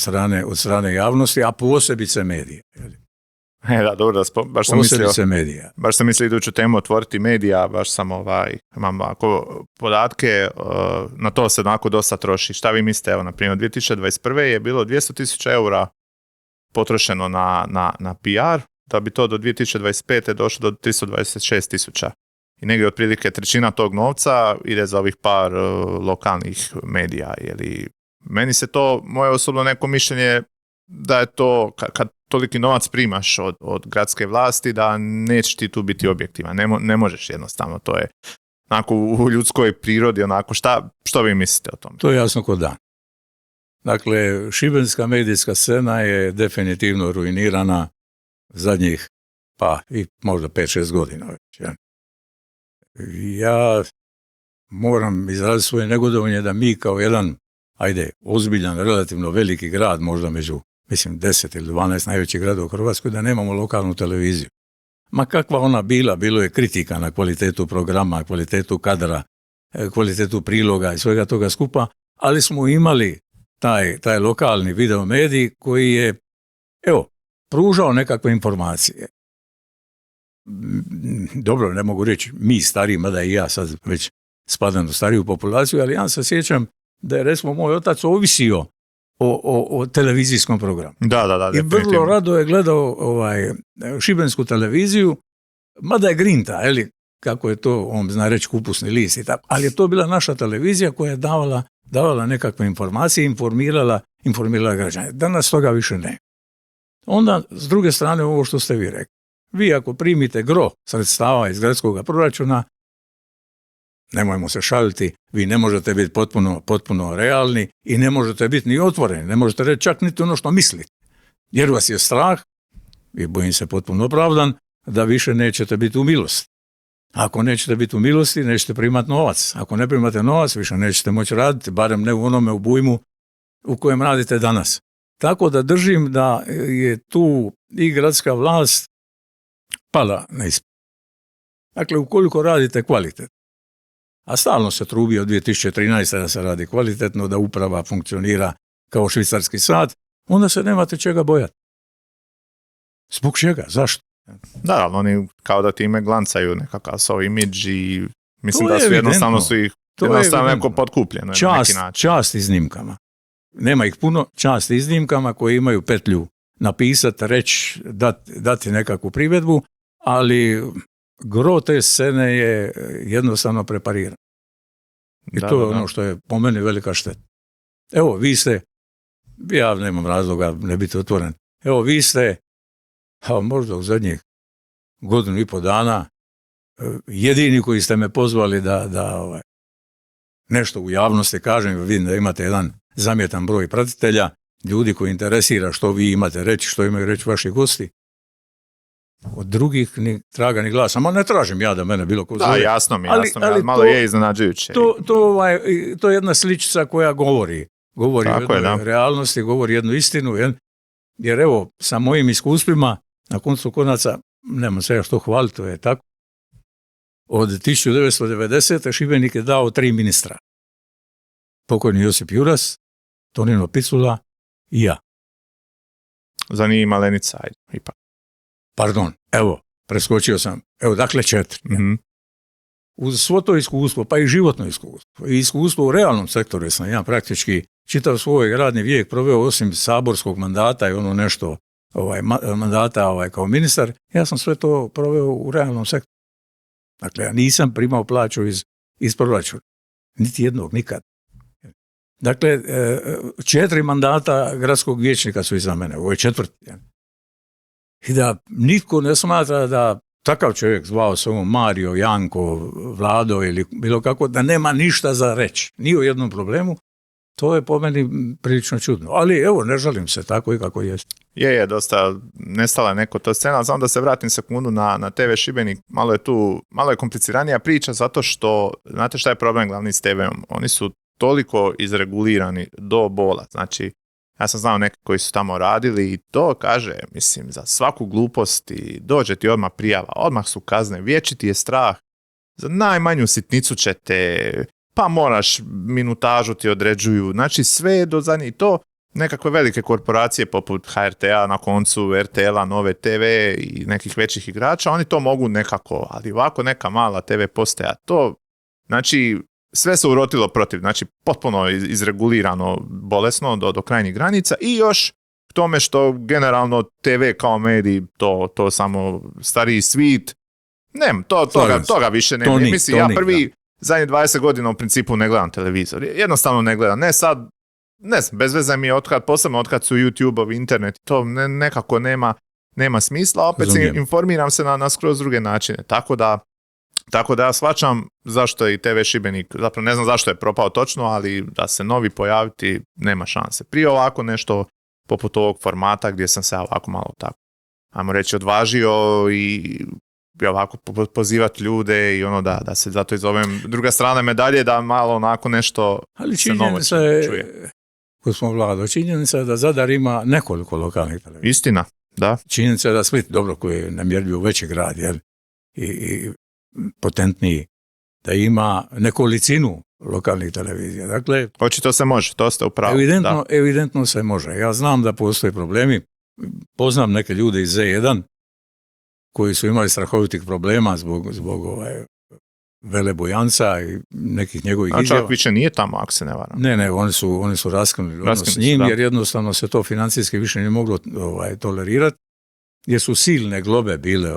strane javnosti, a posebice medija. Da, dobro, baš sam mislio iduću temu otvoriti medija, baš sam imam podatke, na to se onako dosta troši. Šta vi mislite, evo, na primjer, 2021. je bilo 200.000 eura potrošeno na PR, da bi to do 2025. došlo do 326.000. I negdje otprilike trećina tog novca ide za ovih par lokalnih medija. Meni se to, moje osobno neko mišljenje, da je to, kad toliki novac primaš od gradske vlasti, da neće ti tu biti objektivan. Ne možeš jednostavno, to je onako u ljudskoj prirodi, onako, što vi mislite o tome? To je jasno kod dan. Dakle, šibenska medijska scena je definitivno ruinirana zadnjih, pa i možda 5-6 godina već. Ja moram izraziti svoje negodovanje da mi kao jedan, ozbiljan, relativno veliki grad, možda među, 10 ili 12 najvećih gradova u Hrvatskoj, da nemamo lokalnu televiziju. Ma kakva ona bila, bilo je kritika na kvalitetu programa, kvalitetu kadra, kvalitetu priloga i svega toga skupa, ali smo imali taj lokalni video medij koji je, pružao nekakve informacije. Dobro, ne mogu reći mi stariji, mada i ja sad već spadam u stariju populaciju, ali ja se sjećam da je, recimo, moj otac ovisio o televizijskom programu. Da, i vrlo rado je gledao šibensku televiziju, mada je grinta, kako je to, on zna reći, kupusni list i tako, ali je to bila naša televizija koja je davala nekakve informacije, informirala građane. Danas toga više ne. Onda, s druge strane, ovo što ste vi rekli. Vi ako primite gro sredstava iz gradskog proračuna, nemojmo se šaliti, vi ne možete biti potpuno realni i ne možete biti ni otvoreni, ne možete reći čak niti ono što mislite. Jer vas je strah, i bojim se potpuno opravdan, da više nećete biti u milosti. Ako nećete biti u milosti, nećete primati novac. Ako ne primate novac, više nećete moći raditi, barem ne u onome obujmu u kojem radite danas. Tako da držim da je tu i gradska vlast pala na ispit. Dakle, ukoliko radite kvalitetno, a stalno se trubi od 2013. da se radi kvalitetno, da uprava funkcionira kao švicarski sat, onda se nemate čega bojati. Zbog čega? Zašto? Da, ali oni kao da time glancaju nekakav svoj imidž i mislim da su jednostavno neko potkupljeno. Čast iznimkama. Nema ih puno, čast iznimkama koji imaju petlju napisati, reći, dati nekakvu primjedbu, ali gro te scene je jednostavno prepariran. I to je ono što je po meni velika šteta. Evo, vi ste, ja nemam razloga ne biti otvoren, evo, vi ste, možda u zadnjih 1.5 dana, jedini koji ste me pozvali da nešto u javnosti kažem, vidim da imate jedan zamjetan broj pratitelja, ljudi koji interesira što vi imate reći, što imaju reći vaši gosti. Od drugih ni traga ni glasa. Ma ne tražim ja da mene bilo ko zove. Da, jasno mi, ali malo je iznenađujuće. To je jedna sličica koja govori o jednoj realnosti, govori jednu istinu, jer evo, sa mojim iskustvima, na koncu konaca, nemam se ja što hvaliti, to je tako. od 1990. Šibenik je dao 3 ministra. Pokojni Josip Juras, Tonino Picula i ja. Za njih Malenica, ajde, ipak. Pardon, evo, preskočio sam. Evo, dakle 4. Mm-hmm. Uz svo to iskustvo, pa i životno iskustvo, i iskustvo u realnom sektoru, sam ja praktički čitav svoj radni vijek proveo osim saborskog mandata i ono nešto mandata kao ministar, ja sam sve to proveo u realnom sektoru. Dakle, ja nisam primao plaću iz proračuna. Niti jednog, nikad. Dakle, 4 mandata gradskog vijećnika su iza mene, ovo je 4. I da nitko ne smatra da takav čovjek, zvao se on Mario, Janko, Vlado ili bilo kako, da nema ništa za reći, ni o jednom problemu, to je po meni prilično čudno. Ali evo, ne žalim se, tako i kako jest. Je, dosta nestala je neko to scena, ali samo da se vratim sekundu na TV Šibenik, malo je kompliciranija priča, zato što, znate šta je problem glavni s TV-om? Oni su toliko izregulirani do bola, znači, ja sam znao neke koji su tamo radili i to kaže, mislim, za svaku glupost i dođe ti odmah prijava, odmah su kazne, vječiti je strah, za najmanju sitnicu će te, pa moraš, minutažu ti određuju, znači sve je do zadnje i to nekakve velike korporacije poput HRT-a, na koncu RTL-a, Nove TV i nekih većih igrača, oni to mogu nekako, ali ovako neka mala TV postaja, to, znači, sve se urotilo protiv, znači potpuno izregulirano, bolesno do krajnjih granica i još k tome što generalno TV kao medij, to samo stariji svit, toga više nema. Mislim, ja prvi zadnjih 20 godina u principu ne gledam televizor, jednostavno ne gledam, ne sad, ne znam, bez veze mi je posebno otkad su YouTube-ovi, internet, to nekako nema smisla, a opet se informiram se na skroz druge načine, tako da ja shvaćam zašto je i TV Šibenik, zapravo ne znam zašto je propao točno, ali da se novi pojaviti nema šanse. Prije ovako nešto poput ovog formata gdje sam se ovako malo tako, ajmo reći, odvažio i ovako pozivati ljude i ono da se zato izovem druga strana medalje, da malo onako nešto ali se novo čuje. Vlado, činjenica je da Zadar ima nekoliko lokalnih televizija. Istina, da. Činjenica je da Split, dobro, koji je namjerljivo veći grad, jel? I potentniji, da ima nekolicinu lokalnih televizija. Dakle, očito se može, to ste upravo. Evidentno se može. Ja znam da postoje problemi. Poznam neke ljude iz Z1 koji su imali strahovitih problema zbog Vele Bujanca i nekih njegovih izjava. A čak više nije tamo, ako se ne varam. Ne, oni su raskinuli odnos s njim, jer jednostavno se to financijski više nije moglo tolerirati, jer su silne globe bile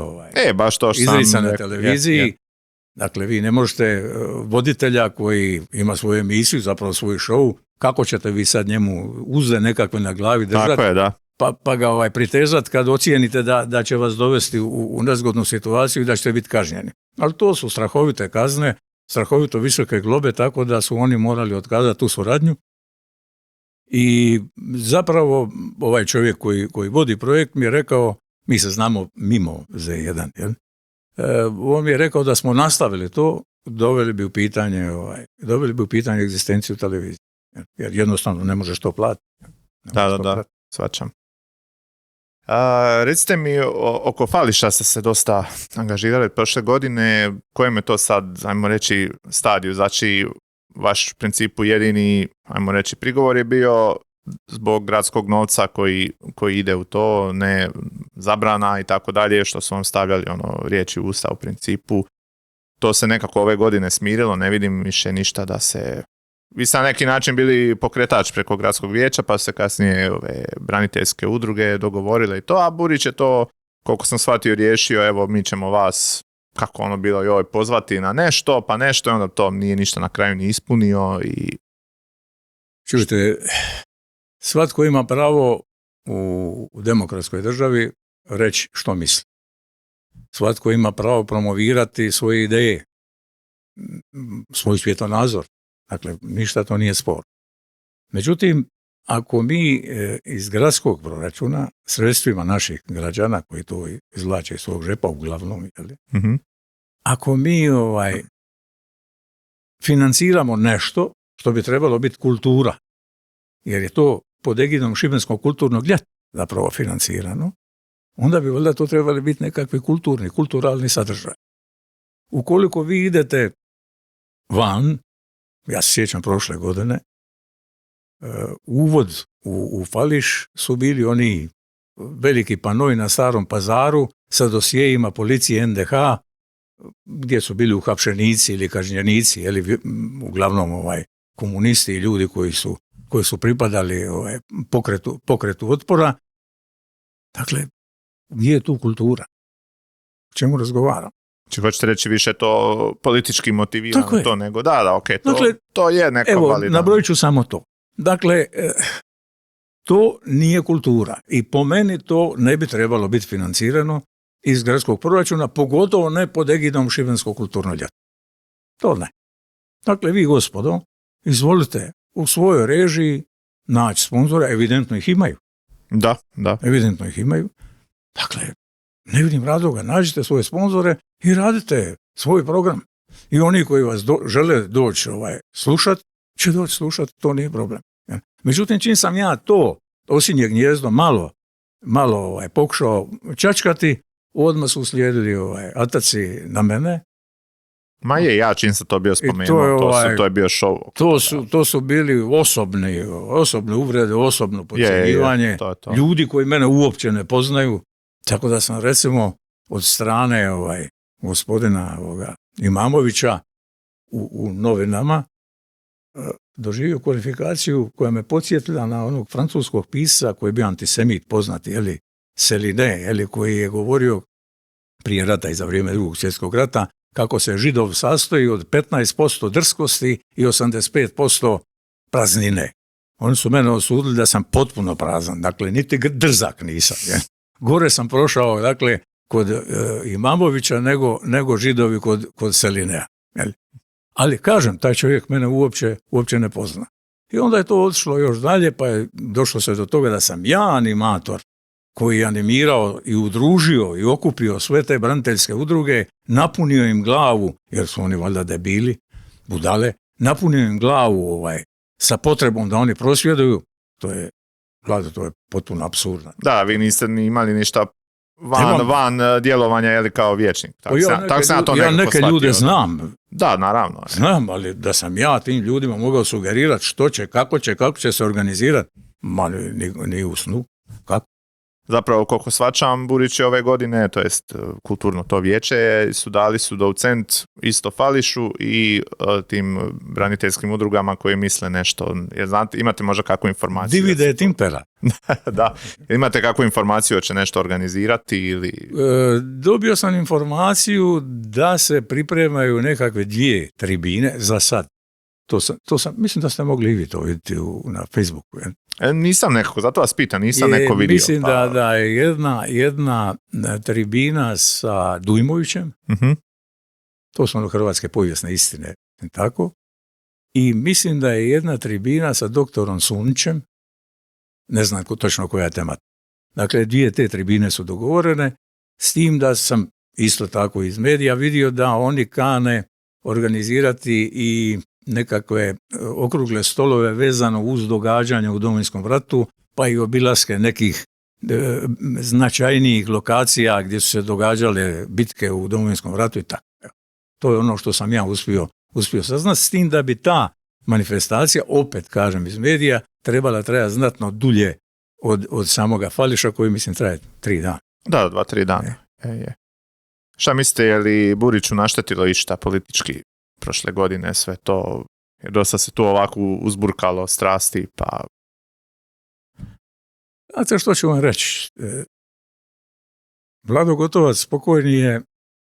baš to izricane na televiziji. Dakle, vi ne možete voditelja koji ima svoju emisiju, zapravo svoj show, kako ćete vi sad njemu uzde nekakve na glavi držati? Tako je, da. Pa ga pritezati kad ocijenite da će vas dovesti u nezgodnu situaciju i da ćete biti kažnjeni. Ali to su strahovite kazne, strahovito visoke globe, tako da su oni morali otkazati tu suradnju. I zapravo ovaj čovjek koji vodi projekt mi je rekao, mi se znamo mimo Z1, jel? On mi je rekao da smo nastavili to, doveli bi u pitanje egzistenciju televizije. Jer jednostavno ne možeš to platiti. Da, shvaćam. Recite mi, oko Fališa ste se dosta angažirali prošle godine, kojem je to sad, ajmo reći, stadiju? Znači, vaš u principu jedini, ajmo reći, prigovor je bio zbog gradskog novca koji ide u to, ne zabrana i tako dalje, što su vam stavljali riječi u usta u principu. To se nekako ove godine smirilo, ne vidim više ništa da se... Vi ste na neki način bili pokretač preko gradskog vijeća, pa se kasnije ove braniteljske udruge dogovorile i to, a Burić je to, koliko sam shvatio, riješio, evo mi ćemo vas, kako bilo, pozvati na nešto, pa nešto, i onda to nije ništa na kraju ni ispunio i... Čujte, svatko ima pravo u demokratskoj državi reći što misli. Svatko ima pravo promovirati svoje ideje, svoj svjetonazor. Dakle, ništa to nije spor. Međutim, ako mi iz gradskog proračuna sredstvima naših građana koji to izvlače iz svog žepa uglavnom, mm-hmm. Ako mi financiramo nešto što bi trebalo biti kultura, jer je to pod egidom Šibenskog kulturnog ljeta zapravo financirano, onda bi valjda to trebali biti nekakvi kulturalni sadržaj. ukoliko vi idete van, ja se sjećam prošle godine, uvod u Fališ su bili oni veliki panoi na Starom Pazaru sa dosjejima policije NDH, gdje su bili uhapšenici ili kažnjenici, uglavnom komunisti i ljudi koji su pripadali pokretu otpora. Dakle, gdje je tu kultura? O čemu razgovaram? Či hoćete reći više to politički motivirano to nego to je neko validno. Evo, nabrojit ću samo to. Dakle, to nije kultura i po meni to ne bi trebalo biti financirano iz gradskog proračuna, pogotovo ne pod egidom Šibenskog kulturnog ljeta. To ne. Dakle, vi, gospodo, izvolite u svojoj režiji naći sponzora, evidentno ih imaju. Da. Evidentno ih imaju. Dakle, ne vidim razloga, nađite svoje sponzore i radite svoj program. I oni koji vas žele doći slušati, će doći slušati, to nije problem. Međutim, čim sam ja to osinje gnijezdo malo pokušao čačkati, odmah su uslijedili ataci na mene. Ma je, ja čim sam to bio spomenuo, to je bio šov. To su bili osobne uvrede, osobno podcjenjivanje, ljudi koji mene uopće ne poznaju, tako da sam recimo od strane gospodina Imamovića u novinama doživio kvalifikaciju koja me podsjetila na onog francuskog pisca koji je bio antisemit poznati, Celine, koji je govorio prije rata i za vrijeme Drugog svjetskog rata kako se Židov sastoji od 15% drskosti i 85% praznine. Oni su mene osudili da sam potpuno prazan, dakle niti drzak nisam. Gore sam prošao, dakle, kod Imamovića nego Židovi kod Celinea. Ali kažem, taj čovjek mene uopće ne pozna. I onda je to otišlo još dalje, pa je došlo se do toga da sam ja animator koji je animirao i udružio i okupio sve te braniteljske udruge, napunio im glavu, jer su oni valjda debili, budale, napunio im glavu sa potrebom da oni prosvjeduju, to je potpuno apsurdno. Da, vi niste ni imali ništa van djelovanja kao vječnik. Ja neke ljude znam. Da, naravno. Znam, ali da sam ja tim ljudima mogao sugerirati što će, kako će se organizirati, ni u snu. Kako? Zapravo, koliko svačam, Burić je ove godine, to jest kulturno to vijeće, dali su docent isto Fališu i tim braniteljskim udrugama koji misle nešto. Znate, imate možda kakvu informaciju? Divide et impera. Da. Imate kakvu informaciju će nešto organizirati ili... Dobio sam informaciju da se pripremaju nekakve 2 tribine za sad. To sam, mislim da ste mogli i vi to vidjeti na Facebooku. Nisam nekako, zato vas pitam, nisam neko vidio. Mislim da je jedna tribina sa Dujmovićem, to su ono hrvatske povijesne istine, tako? I mislim da je jedna tribina sa doktorom Sunićem, ne znam točno koja je tema. Dakle, 2 te tribine su dogovorene, s tim da sam isto tako iz medija vidio da oni kane organizirati i nekakve okrugle stolove vezano uz događanja u Domovinskom ratu, pa i obilaske nekih značajnijih lokacija gdje su se događale bitke u Domovinskom ratu i tako. To je ono što sam ja uspio saznati, s tim da bi ta manifestacija, opet kažem iz medija, trebala trajati znatno dulje od samoga Fališa koji mislim traje 3 dana. Da, 2-3 dana. Šta mislite, je li Buriću naštetilo išta politički prošle godine sve to, jer dosta se tu ovako uzburkalo strasti, pa... Znate što ću vam reći? Vlado Gotovac pokojni je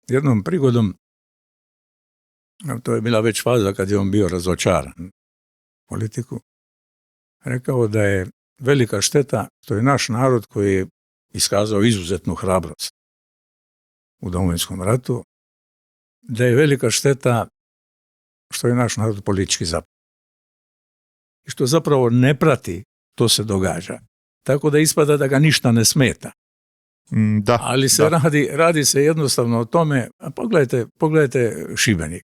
jednom prigodom, to je bila već faza kad je on bio razočaran politiku, rekao da je velika šteta što je naš narod koji je iskazao izuzetnu hrabrost u Domovinskom ratu, da je velika šteta što je naš narod politički zapad. I što zapravo ne prati, to se događa. Tako da ispada da ga ništa ne smeta. Da, ali se radi se jednostavno o tome, a pogledajte Šibenik.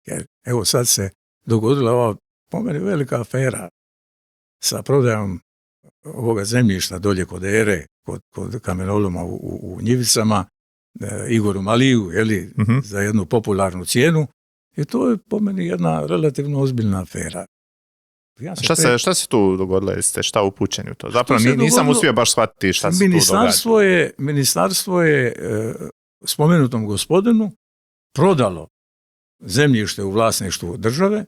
Evo sad se dogodila ova po meni velika afera sa prodajom ovoga zemljišta dolje kod Ere, kod kamenoloma u Njivicama, Igoru Maliju, za jednu popularnu cijenu. I to je po meni jedna relativno ozbiljna afera. Šta se tu dogodilo? Jeste šta upućeni u to? Zapravo nisam uspio baš shvatiti šta se tu događa. Ministarstvo je spomenutom gospodinu prodalo zemljište u vlasništvu države.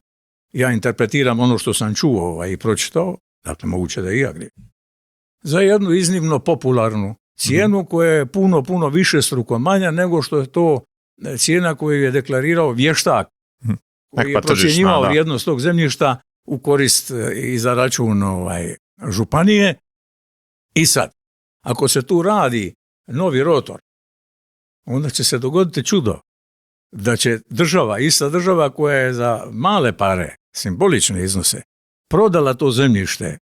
Ja interpretiram ono što sam čuo i pročitao, dakle moguće da i ja griješim, za jednu iznimno popularnu cijenu koja je puno višestruko manja nego što je to cijena koju je deklarirao vještak koji je procjenjivao vrijednost tog zemljišta u korist i za račun županije. I sad, ako se tu radi novi rotor, onda će se dogoditi čudo da će ista država koja je za male pare, simbolične iznose, prodala to zemljište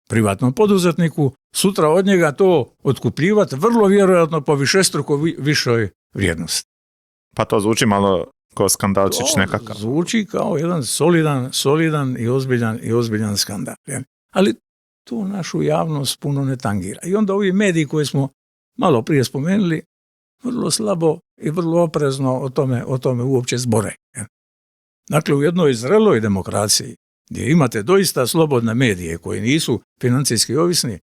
privatnom poduzetniku, sutra od njega to otkupljivati vrlo vjerojatno po višestruko višoj vrijednosti. Pa to zvuči malo kao skandalčić nekakav. Zvuči kao jedan solidan i ozbiljan skandal. Ali to našu javnost puno ne tangira. I onda ovi mediji koje smo malo prije spomenuli, vrlo slabo i vrlo oprezno o tome uopće zbore. Dakle, u jednoj zreloj demokraciji gdje imate doista slobodne medije koji nisu financijski ovisni,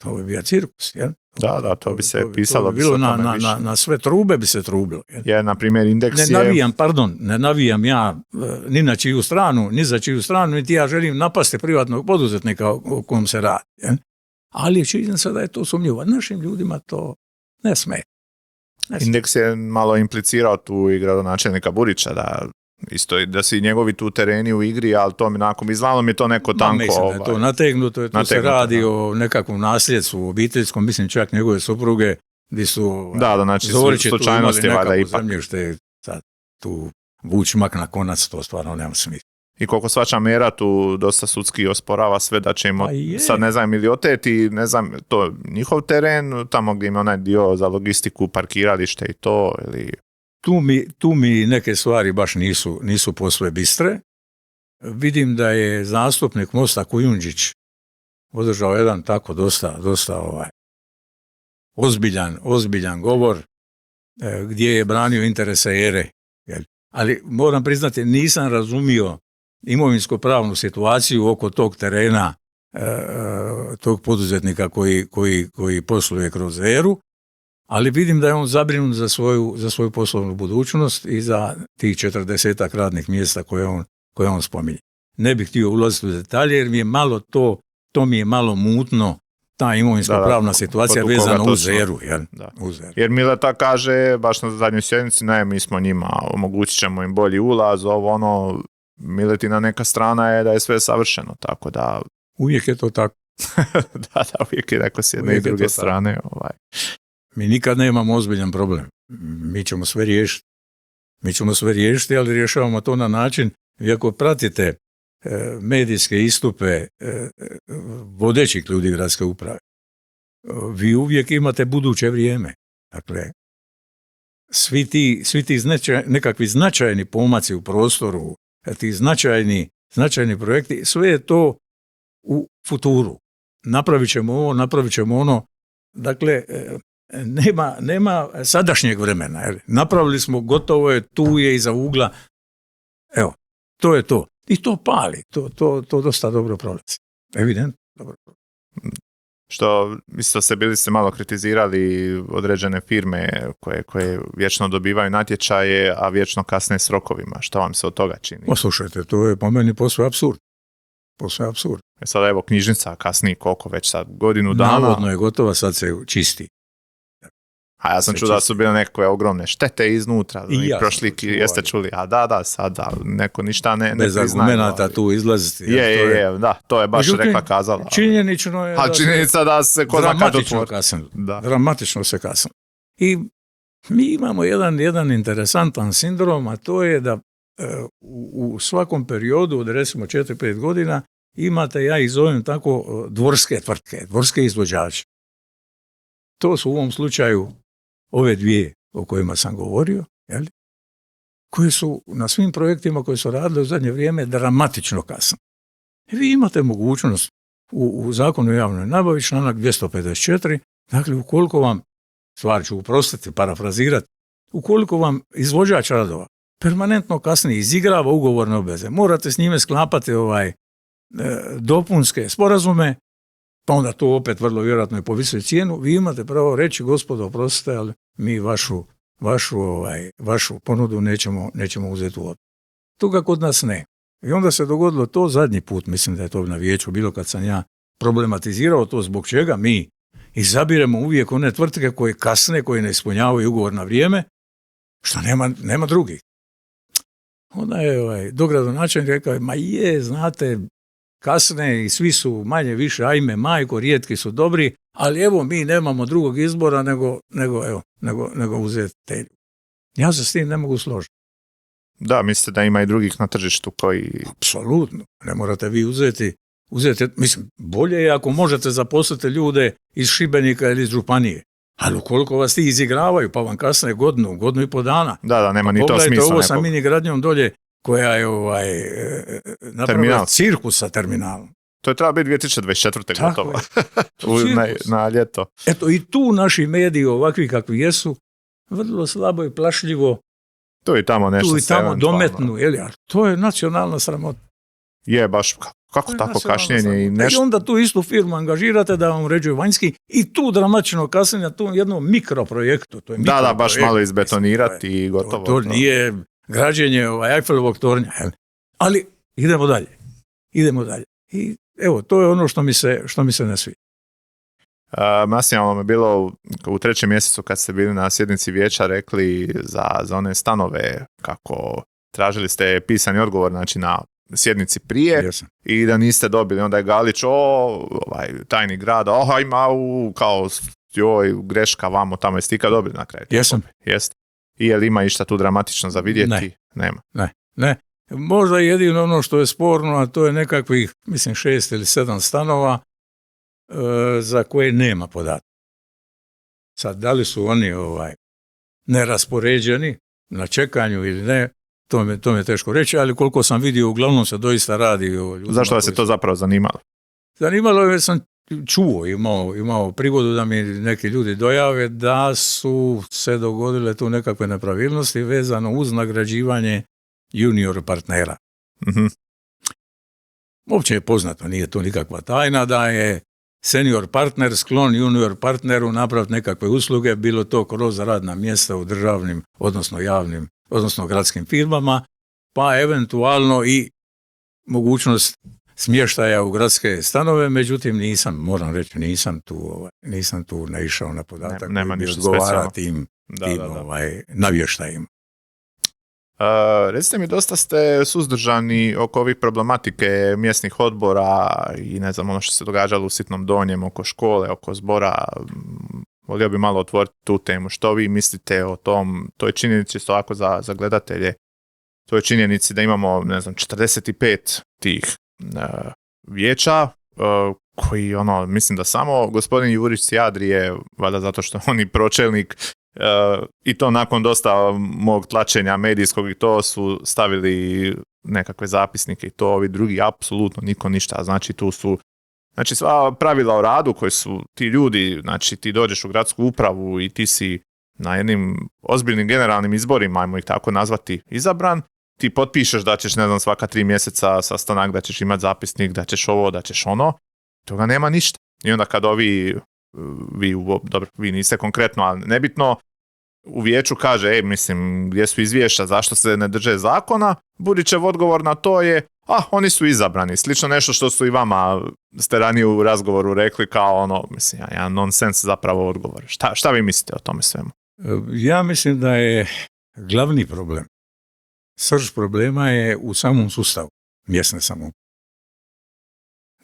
to bi bio cirkus. Da, to bi se pisalo. To bi bilo na sve trube bi se trubilo. Na primjer, indeks ne navijam ja ni na čiju stranu, ni za čiju stranu, niti ja želim napasti privatnog poduzetnika o kom se radi. Ali je činjenica da je to sumnjivo. Našim ljudima to ne smije. Indeks je malo implicirao tu i gradonačelnika Burića da su i njegovi tu tereni u igri, ali to mi nakon izgledalo mi to neko tanko. Mislim da je to nategnuto, tu se radi o nekakvom nasljedstvu obiteljskom, mislim čak njegove supruge gdje su znači slučajnosti valjda ipak. Zemljište, sad tu vući mak na konac, to stvarno nema smisla. I koliko svača mjera tu dosta sudski osporava sve da ćemo sad ne znam ili oteti, ne znam, to njihov teren, tamo gdje ima onaj dio za logistiku, parkiralište i to ili... Tu mi neke stvari baš nisu posve bistre. Vidim da je zastupnik Mosta Kujundžić održao jedan tako dosta ozbiljan govor gdje je branio interese ere. Ali moram priznati, nisam razumio imovinsko-pravnu situaciju oko tog terena, tog poduzetnika koji posluje kroz eru, ali vidim da je on zabrinut za svoju poslovnu budućnost i za tih 40 radnih mjesta koje on spominje. Ne bih htio ulaziti u detalje jer mi je malo to mi je malo mutno, ta imovinsko-pravna situacija vezana uz eru. Jer Mileta kaže, baš na zadnjoj sjednici, mi smo njima, omogućit ćemo im bolji ulaz, Miletina neka strana je da je sve savršeno, tako da... Uvijek je to tako. da, uvijek je neko s jedne i druge strane. Mi nikad nemamo ozbiljan problem. Mi ćemo sve riješiti, ali rješavamo to na način, vi ako pratite medijske istupe vodećih ljudi gradske uprave, vi uvijek imate buduće vrijeme. Dakle, svi ti nekakvi značajni pomaci u prostoru, ti značajni projekti, sve je to u futuru. Napravit ćemo ono. Dakle, nema sadašnjeg vremena. Napravili smo, gotovo je, tu je iza ugla. Evo, to je to. I to pali. To dosta dobro prolazi. Evidentno dobro prolazi. Što, isto ste malo kritizirali određene firme koje vječno dobivaju natječaje, a vječno kasne s rokovima. Što vam se od toga čini? Poslušajte, to je po meni posve apsurd. Sada evo knjižnica kasni koliko već sad, godinu dana. Navodno je gotova, sad se čisti. A ja sam čuo da su bile nekakve ogromne štete iznutra. I prošli, jeste čuli? A da, sada neko ništa ne bez argumenata tu izlaziti. To je baš rekla kazala. Činjenično je činjenica da se ko zna kad otvori. Dramatično se kasno. I mi imamo jedan interesantan sindrom, a to je da u svakom periodu od recimo 4-5 godina imate, ja ih zovem tako, dvorske tvrtke, dvorske izvođače. To su u ovom slučaju ove dvije o kojima sam govorio, koje su na svim projektima koje su radile u zadnje vrijeme dramatično kasno. Vi imate mogućnost u Zakonu o javnoj nabavi, članak 254, dakle ukoliko vam stvar ću uprostiti, parafrazirati, ukoliko vam izvođač radova permanentno kasnije izigrava ugovorne obveze, morate s njime sklapati dopunske sporazume, pa onda to opet vrlo vjerojatno i povisuje cijenu, vi imate pravo reći, gospodo, oprostite, ali mi vašu ponudu nećemo uzeti u obzir. Toga kod nas ne. I onda se dogodilo to zadnji put, mislim da je to na vijeću bilo kad sam ja problematizirao to zbog čega mi izabiremo uvijek one tvrtke koje kasne, koje ne ispunjavaju ugovor na vrijeme, što nema drugih. Onda je dogradonačelnik rekao, ma je, znate, kasne i svi su manje više, ajme majko, rijetki su dobri, ali evo mi nemamo drugog izbora nego uzeti te. Ja se s tim ne mogu složiti. Da, mislite da ima i drugih na tržištu koji... Apsolutno. Ne morate vi uzeti, mislim, bolje je ako možete zaposliti ljude iz Šibenika ili iz županije. Ali ukoliko vas ti izigravaju, pa vam kasne godinu i po dana. Da, nema ni to smisla. Pogledajte ovo sa mini gradnjom dolje, koja je napravila cirkus sa terminalom. To je treba biti 2024. gotovo. na ljeto. Eto, i tu naši mediji, ovakvi kakvi jesu, vrlo slabo i plašljivo tu i tamo nešto tu i tamo dometnu. To je nacionalna sramota. Je, baš kako tako kašnjenje i nešto. I onda tu istu firmu angažirate da vam uređuje vanjski i tu dramatično kasnije na tom jednom mikroprojektu. To je da, baš malo izbetonirati i gotovo. To nije građenje Eiffelovog tornja. Ali idemo dalje. I evo, to je ono što mi se ne sviđa. Maksimalno je bilo u 3. mjesecu kad ste bili na sjednici vijeća rekli za one stanove kako tražili ste pisani odgovor, znači na sjednici prije. Jesam. I da niste dobili. Onda je Galić, tajnik grada, ima kao joj, greška vamo, tamo je stika dobili na kraju. Jesam. Jest. I je li ima išta tu dramatično za vidjeti? Ne. Nema. Ne. Možda jedino ono što je sporno, a to je nekakvih, mislim, 6 ili 7 stanova za koje nema podataka. Sad, da li su oni neraspoređeni na čekanju ili ne, to mi je teško reći, ali koliko sam vidio, uglavnom se doista radi o ljudima. Zašto vas se to zapravo zanimalo? Zanimalo je, jer sam čuo, imao prigodu da mi neki ljudi dojave da su se dogodile tu nekakve nepravilnosti vezano uz nagrađivanje junior partnera. Mm-hmm. Uopće je poznato, nije to nikakva tajna da je senior partner sklon junior partneru napraviti nekakve usluge, bilo to kroz radna mjesta u državnim, odnosno javnim, odnosno gradskim firmama, pa eventualno i mogućnost smještaja u gradske stanove, međutim nisam tu naišao na podatak nema koji bi ništa odgovara tim navještajima. Recite mi, dosta ste suzdržani oko ovih problematike mjesnih odbora i ne znam ono što se događalo u Sitnom Donjem, oko škole, oko zbora. Volio bi malo otvoriti tu temu. Što vi mislite o tom? To je činjenici isto ovako za gledatelje. To je činjenici da imamo, 45 tih vijeća koji, mislim da samo gospodin Jurić Sjadri je, valjda zato što on je pročelnik, i to nakon dosta mog tlačenja medijskog i to su stavili nekakve zapisnike i to, ovi drugi apsolutno niko ništa. Znači tu su sva pravila o radu koji su ti ljudi, znači ti dođeš u gradsku upravu i ti si na jednim ozbiljnim generalnim izborima, ajmo ih tako nazvati, izabran, ti potpišeš da ćeš, svaka 3 mjeseca sastanak, da ćeš imati zapisnik, da ćeš ovo, da ćeš ono, toga nema ništa. I onda kad vi niste konkretno, ali nebitno, u vijeću kaže, gdje su izvješća, zašto se ne drže zakona, Burićev odgovor na to je, oni su izabrani. Slično nešto što su i vama ste ranije u razgovoru rekli kao jedan nonsens zapravo odgovor. Šta vi mislite o tome svemu? Ja mislim da je glavni problem, srž problema je u samom sustavu mjesne samouprave.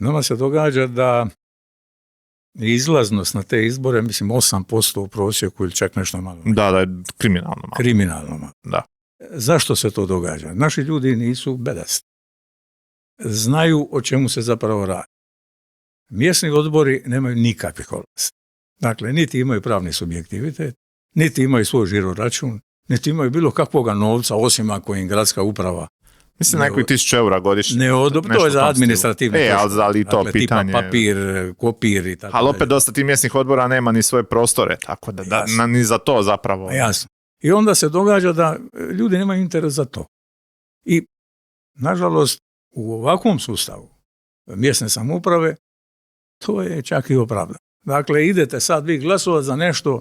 Nama se događa da izlaznost na te izbore, 8% u prosjeku ili čak nešto malo. Da, je kriminalno malo. Kriminalno malo. Da. Zašto se to događa? Naši ljudi nisu bedasti. Znaju o čemu se zapravo radi. Mjesni odbori nemaju nikakvih ovlasti. Dakle, niti imaju pravni subjektivitet, niti imaju svoj žiro račun, niti imaju bilo kakvoga novca, osim ako im gradska uprava Mislim, nekoj 1000 eura godišnje. To je za administrativne troškove. Ali to dakle, pitanje... Tipa papir, kopir i tako. Ali opet dosta tih mjesnih odbora nema ni svoje prostore, tako da ni za to zapravo. Jasno. I onda se događa da ljudi nemaju interes za to. I, nažalost, u ovakvom sustavu mjesne samouprave to je čak i opravdano. Dakle, idete sad vi glasovati za nešto,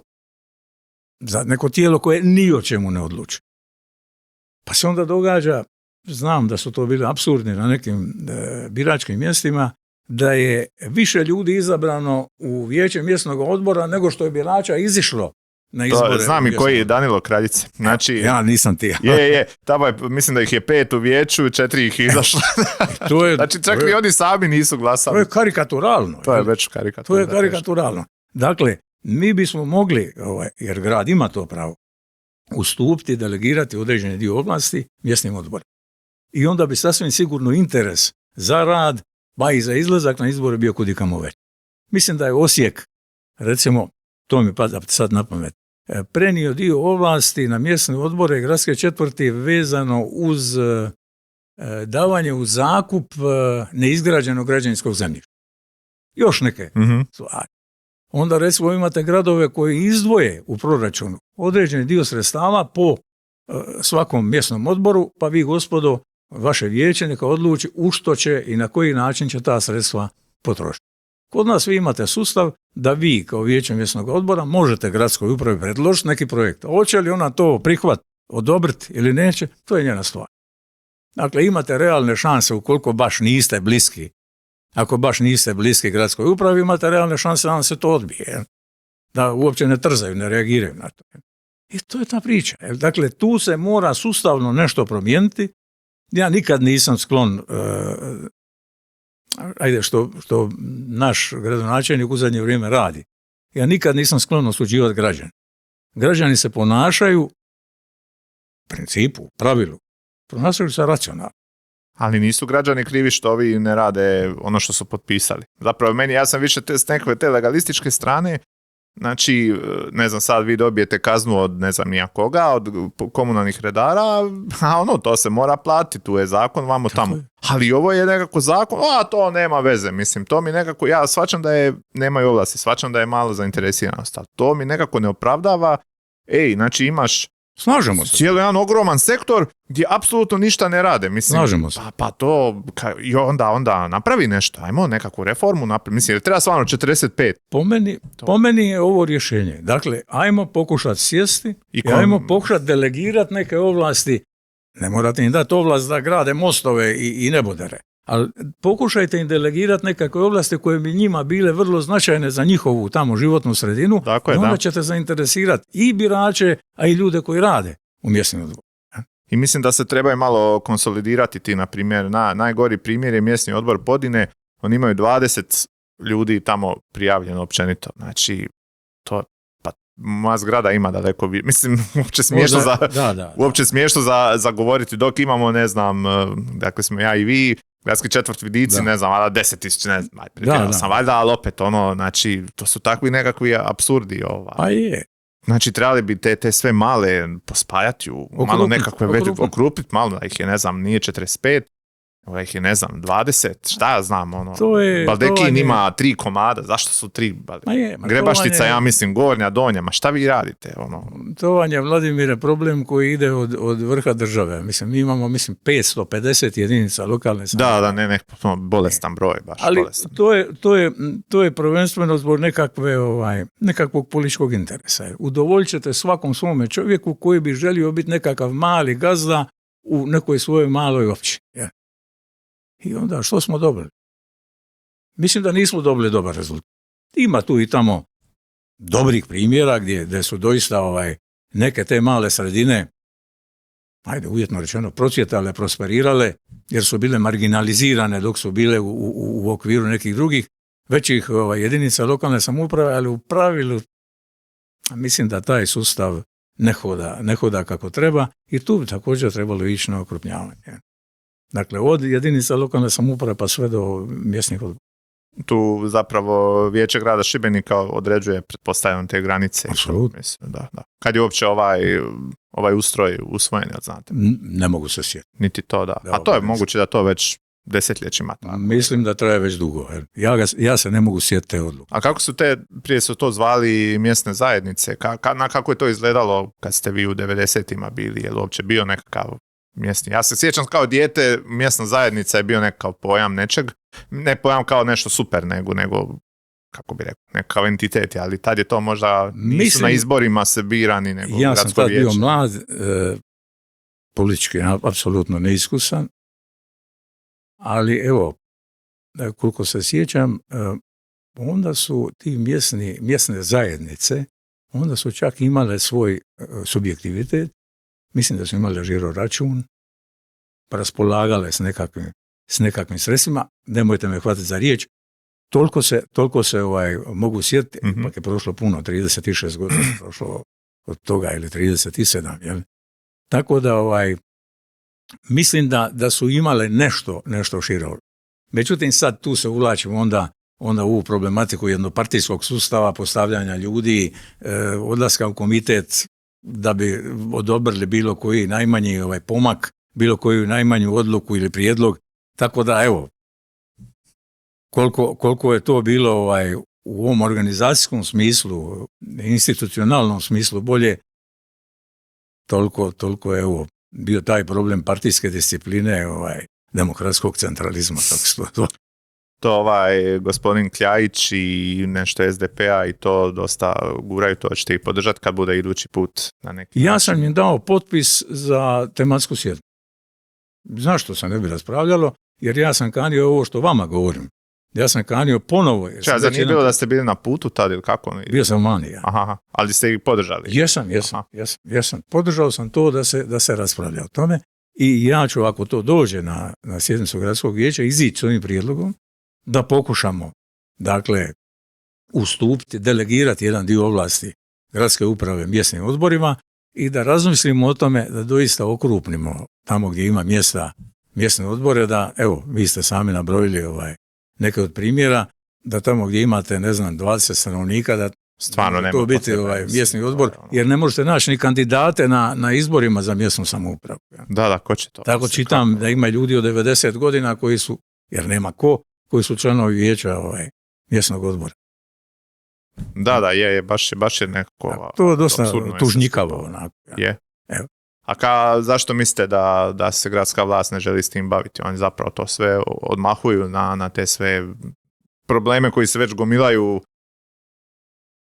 za neko tijelo koje ni o čemu ne odluči. Pa se onda događa, znam da su to bili apsurdni na nekim biračkim mjestima, da je više ljudi izabrano u vijeće mjesnog odbora nego što je birača izišlo na izbore. Znam i koji je Danilo Kraljice. Znači, ja nisam ti. Tamo je, mislim da ih je 5 u vijeću, 4 ih izašlo. Znači, čak i oni sami nisu glasali. To je karikaturalno. To je već karikaturalno. To je karikaturalno. Dakle, mi bismo mogli, jer grad ima to pravo, ustupiti, delegirati određeni dio oblasti mjesnim odborima. I onda bi sasvim sigurno interes za rad, pa i za izlazak na izbore bio kudikamo veći. Mislim da je Osijek, recimo, to mi pada sad na pamet, prenio dio ovlasti na mjesne odbore i gradske četvrti vezano uz davanje u zakup neizgrađenog građevinskog zemljišta. Još neke stvari. Onda recimo imate gradove koji izdvoje u proračunu određeni dio sredstava po svakom mjesnom odboru, pa vi, gospodo, vaše vijeće neka odluči u što će i na koji način će ta sredstva potrošiti. Kod nas vi imate sustav da vi kao vijeće mjesnog odbora možete gradskoj upravi predložiti neki projekt. Hoće li ona to prihvatiti, odobriti ili neće, to je njena stvar. Dakle, imate realne šanse ukoliko baš niste bliski. Ako baš niste bliski gradskoj upravi, imate realne šanse da vam se to odbije. Da uopće ne trzaju, ne reagiraju na to. I to je ta priča. Dakle, tu se mora sustavno nešto promijeniti. Ja nikad nisam sklon, što naš gradonačelnik u zadnje vrijeme radi. Ja nikad nisam sklon osuđivati građane. Građani se ponašaju, u principu, u pravilu, ponašaju se racionalno. Ali nisu građani krivi što ovi ne rade ono što su potpisali. Zapravo ja sam više s nekakve te legalističke strane. Znači, ne znam, sad vi dobijete kaznu od ne znam nijakoga, od komunalnih redara, a to se mora platiti, tu je zakon, vamo tamo. Ali ovo je nekako zakon, to nema veze, mislim, to mi nekako, ja shvaćam da nemaju ovlasti, shvaćam da je malo zainteresiranost, ali to mi nekako ne opravdava, znači imaš Slažemo se. Cijeli jedan ogroman sektor gdje apsolutno ništa ne rade. Mislim, slažemo se. Pa to, i onda napravi nešto. Ajmo nekakvu reformu napravi. Mislim, treba stvarno 45. Po meni je ovo rješenje. Dakle, ajmo pokušati sjesti i ajmo pokušati delegirati neke ovlasti. Ne morate im dati ovlast da grade mostove i nebodere. Ali pokušajte im delegirati nekakve ovlasti koje bi njima bile vrlo značajne za njihovu tamo životnu sredinu. Tako je, i onda ćete zainteresirati i birače, a i ljude koji rade u mjesnim odborima. I mislim da se trebaju malo konsolidirati ti, na primjer, najgori primjer je mjesni odbor Podine, oni imaju 20 ljudi tamo prijavljeno općenito. Znači, to moja zgrada ima daleko, mislim, uopće smiješno uopće smiješno za govoriti, dok imamo, ne znam, dakle smo ja i vi, gradski četvrt Vidici, ne znam, valjda 10.000, ne znam, pretjerao sam valjda, ali opet znači, to su takvi nekakvi apsurdi. Pa je. Znači, trebali bi te sve male pospajati, malo nekakve već okrupiti, malo da ih je, ne znam, nije 45, ova ih je, ne znam, 20, šta ja znam, Baldekin ima 3 komada, zašto su 3? Grebaštica, ja mislim, gornja, donja, ma šta vi radite? To vam je, Vladimire, problem koji ide od vrha države. Mislim, mi imamo, 550 jedinica lokalne samouprave. Da, bolestan broj, baš ali bolestan. To je prvenstveno zbog nekakvog političkog interesa. Udovoljit ćete svakom svome čovjeku koji bi želio biti nekakav mali gazda u nekoj svojoj maloj općini. I onda što smo dobili? Mislim da nismo dobili dobar rezultat. Ima tu i tamo dobrih primjera gdje su doista neke te male sredine, uvjetno rečeno, procvjetale, prosperirale, jer su bile marginalizirane dok su bile u okviru nekih drugih većih jedinica lokalne samouprave, ali u pravilu mislim da taj sustav ne hoda kako treba i tu bi također trebalo ići na okrupnjavanje. Dakle, od jedinica lokalne samouprave pa sve do mjesnih odbora. tu zapravo Vijeće grada Šibenika određuje, pretpostavljam, te granice. Apsolutno. Da. Kad je uopće ovaj ustroj usvojen, jel znate? Ne mogu se sjetiti. Niti to, da. A to je moguće da to već desetljećima. Mislim da traje već dugo. Ja se ne mogu sjetiti te odluke. A kako su prije su to zvali mjesne zajednice? Kako je to izgledalo kad ste vi u 90-ima bili? Je li uopće bio nekakav mjesni? Ja se sjećam kao dijete, mjesna zajednica je bio nekakav pojam nečeg. Ne pojam kao nešto super, nego kako bi rekao, nekakav entitet, ali tad je to možda nisu na izborima se birani, nego ja gradsko sam tad vijeće. bio mlad, politički apsolutno neiskusan, ali evo, koliko se sjećam, onda su ti mjesne zajednice, onda su čak imale svoj subjektivitet, mislim da su imale žiro račun, pa raspolagale s nekakvim sredstvima, nemojte me hvatiti za riječ, toliko se mogu sjetiti, ipak je prošlo puno, 36 godina prošlo od toga, ili 37, jel? Tako da mislim da su imale nešto širo. Međutim, sad tu se uvlačimo onda u ovu problematiku jednopartijskog sustava, postavljanja ljudi, odlaska u komitet da bi odobrili bilo koji najmanji pomak, bilo koju najmanju odluku ili prijedlog. Tako da, evo, koliko je to bilo u ovom organizacijskom smislu, institucionalnom smislu bolje, toliko je bio taj problem partijske discipline, demokratskog centralizma, tako se to zove. To gospodin Kljajić i nešto SDP-a i to dosta guraju, to ćete ih podržati kad bude idući put na neki Ja način. sam im dao potpis za tematsku sjednicu. Zašto se ne bi raspravljalo? Jer ja sam kanio ovo što vama govorim. Ja sam kanio ponovo. Zar nije bilo da ste bili na putu tad ili kako? Bio sam vani, ja. Aha, ali ste ih podržali? Jesam. Podržao sam to da se raspravlja o tome i ja ću, ako to dođe na sjednicu gradskog vijeća, izići s ovim prijedlogom da pokušamo, dakle, ustupiti, delegirati jedan dio ovlasti gradske uprave mjesnim odborima i da razmislimo o tome da doista okrupnimo tamo gdje ima mjesta mjesne odbore, da, evo, vi ste sami nabrojili neke od primjera, da tamo gdje imate, 20 stanovnika, da stvarno nema to biti mjesni odbor, jer ne možete naći ni kandidate na izborima za mjesnu samoupravu. Ja. Da, ko će to? Tako čitam da ima ljudi od 90 godina koji su, jer nema koji su članovi vijeća mjesnog odbora. Da, baš je nekako... To je dosta tužnjikavo. Onako, ja. Je. Evo. A zašto mislite da se gradska vlast ne želi s tim baviti? Oni zapravo to sve odmahuju na te sve probleme koji se već gomilaju.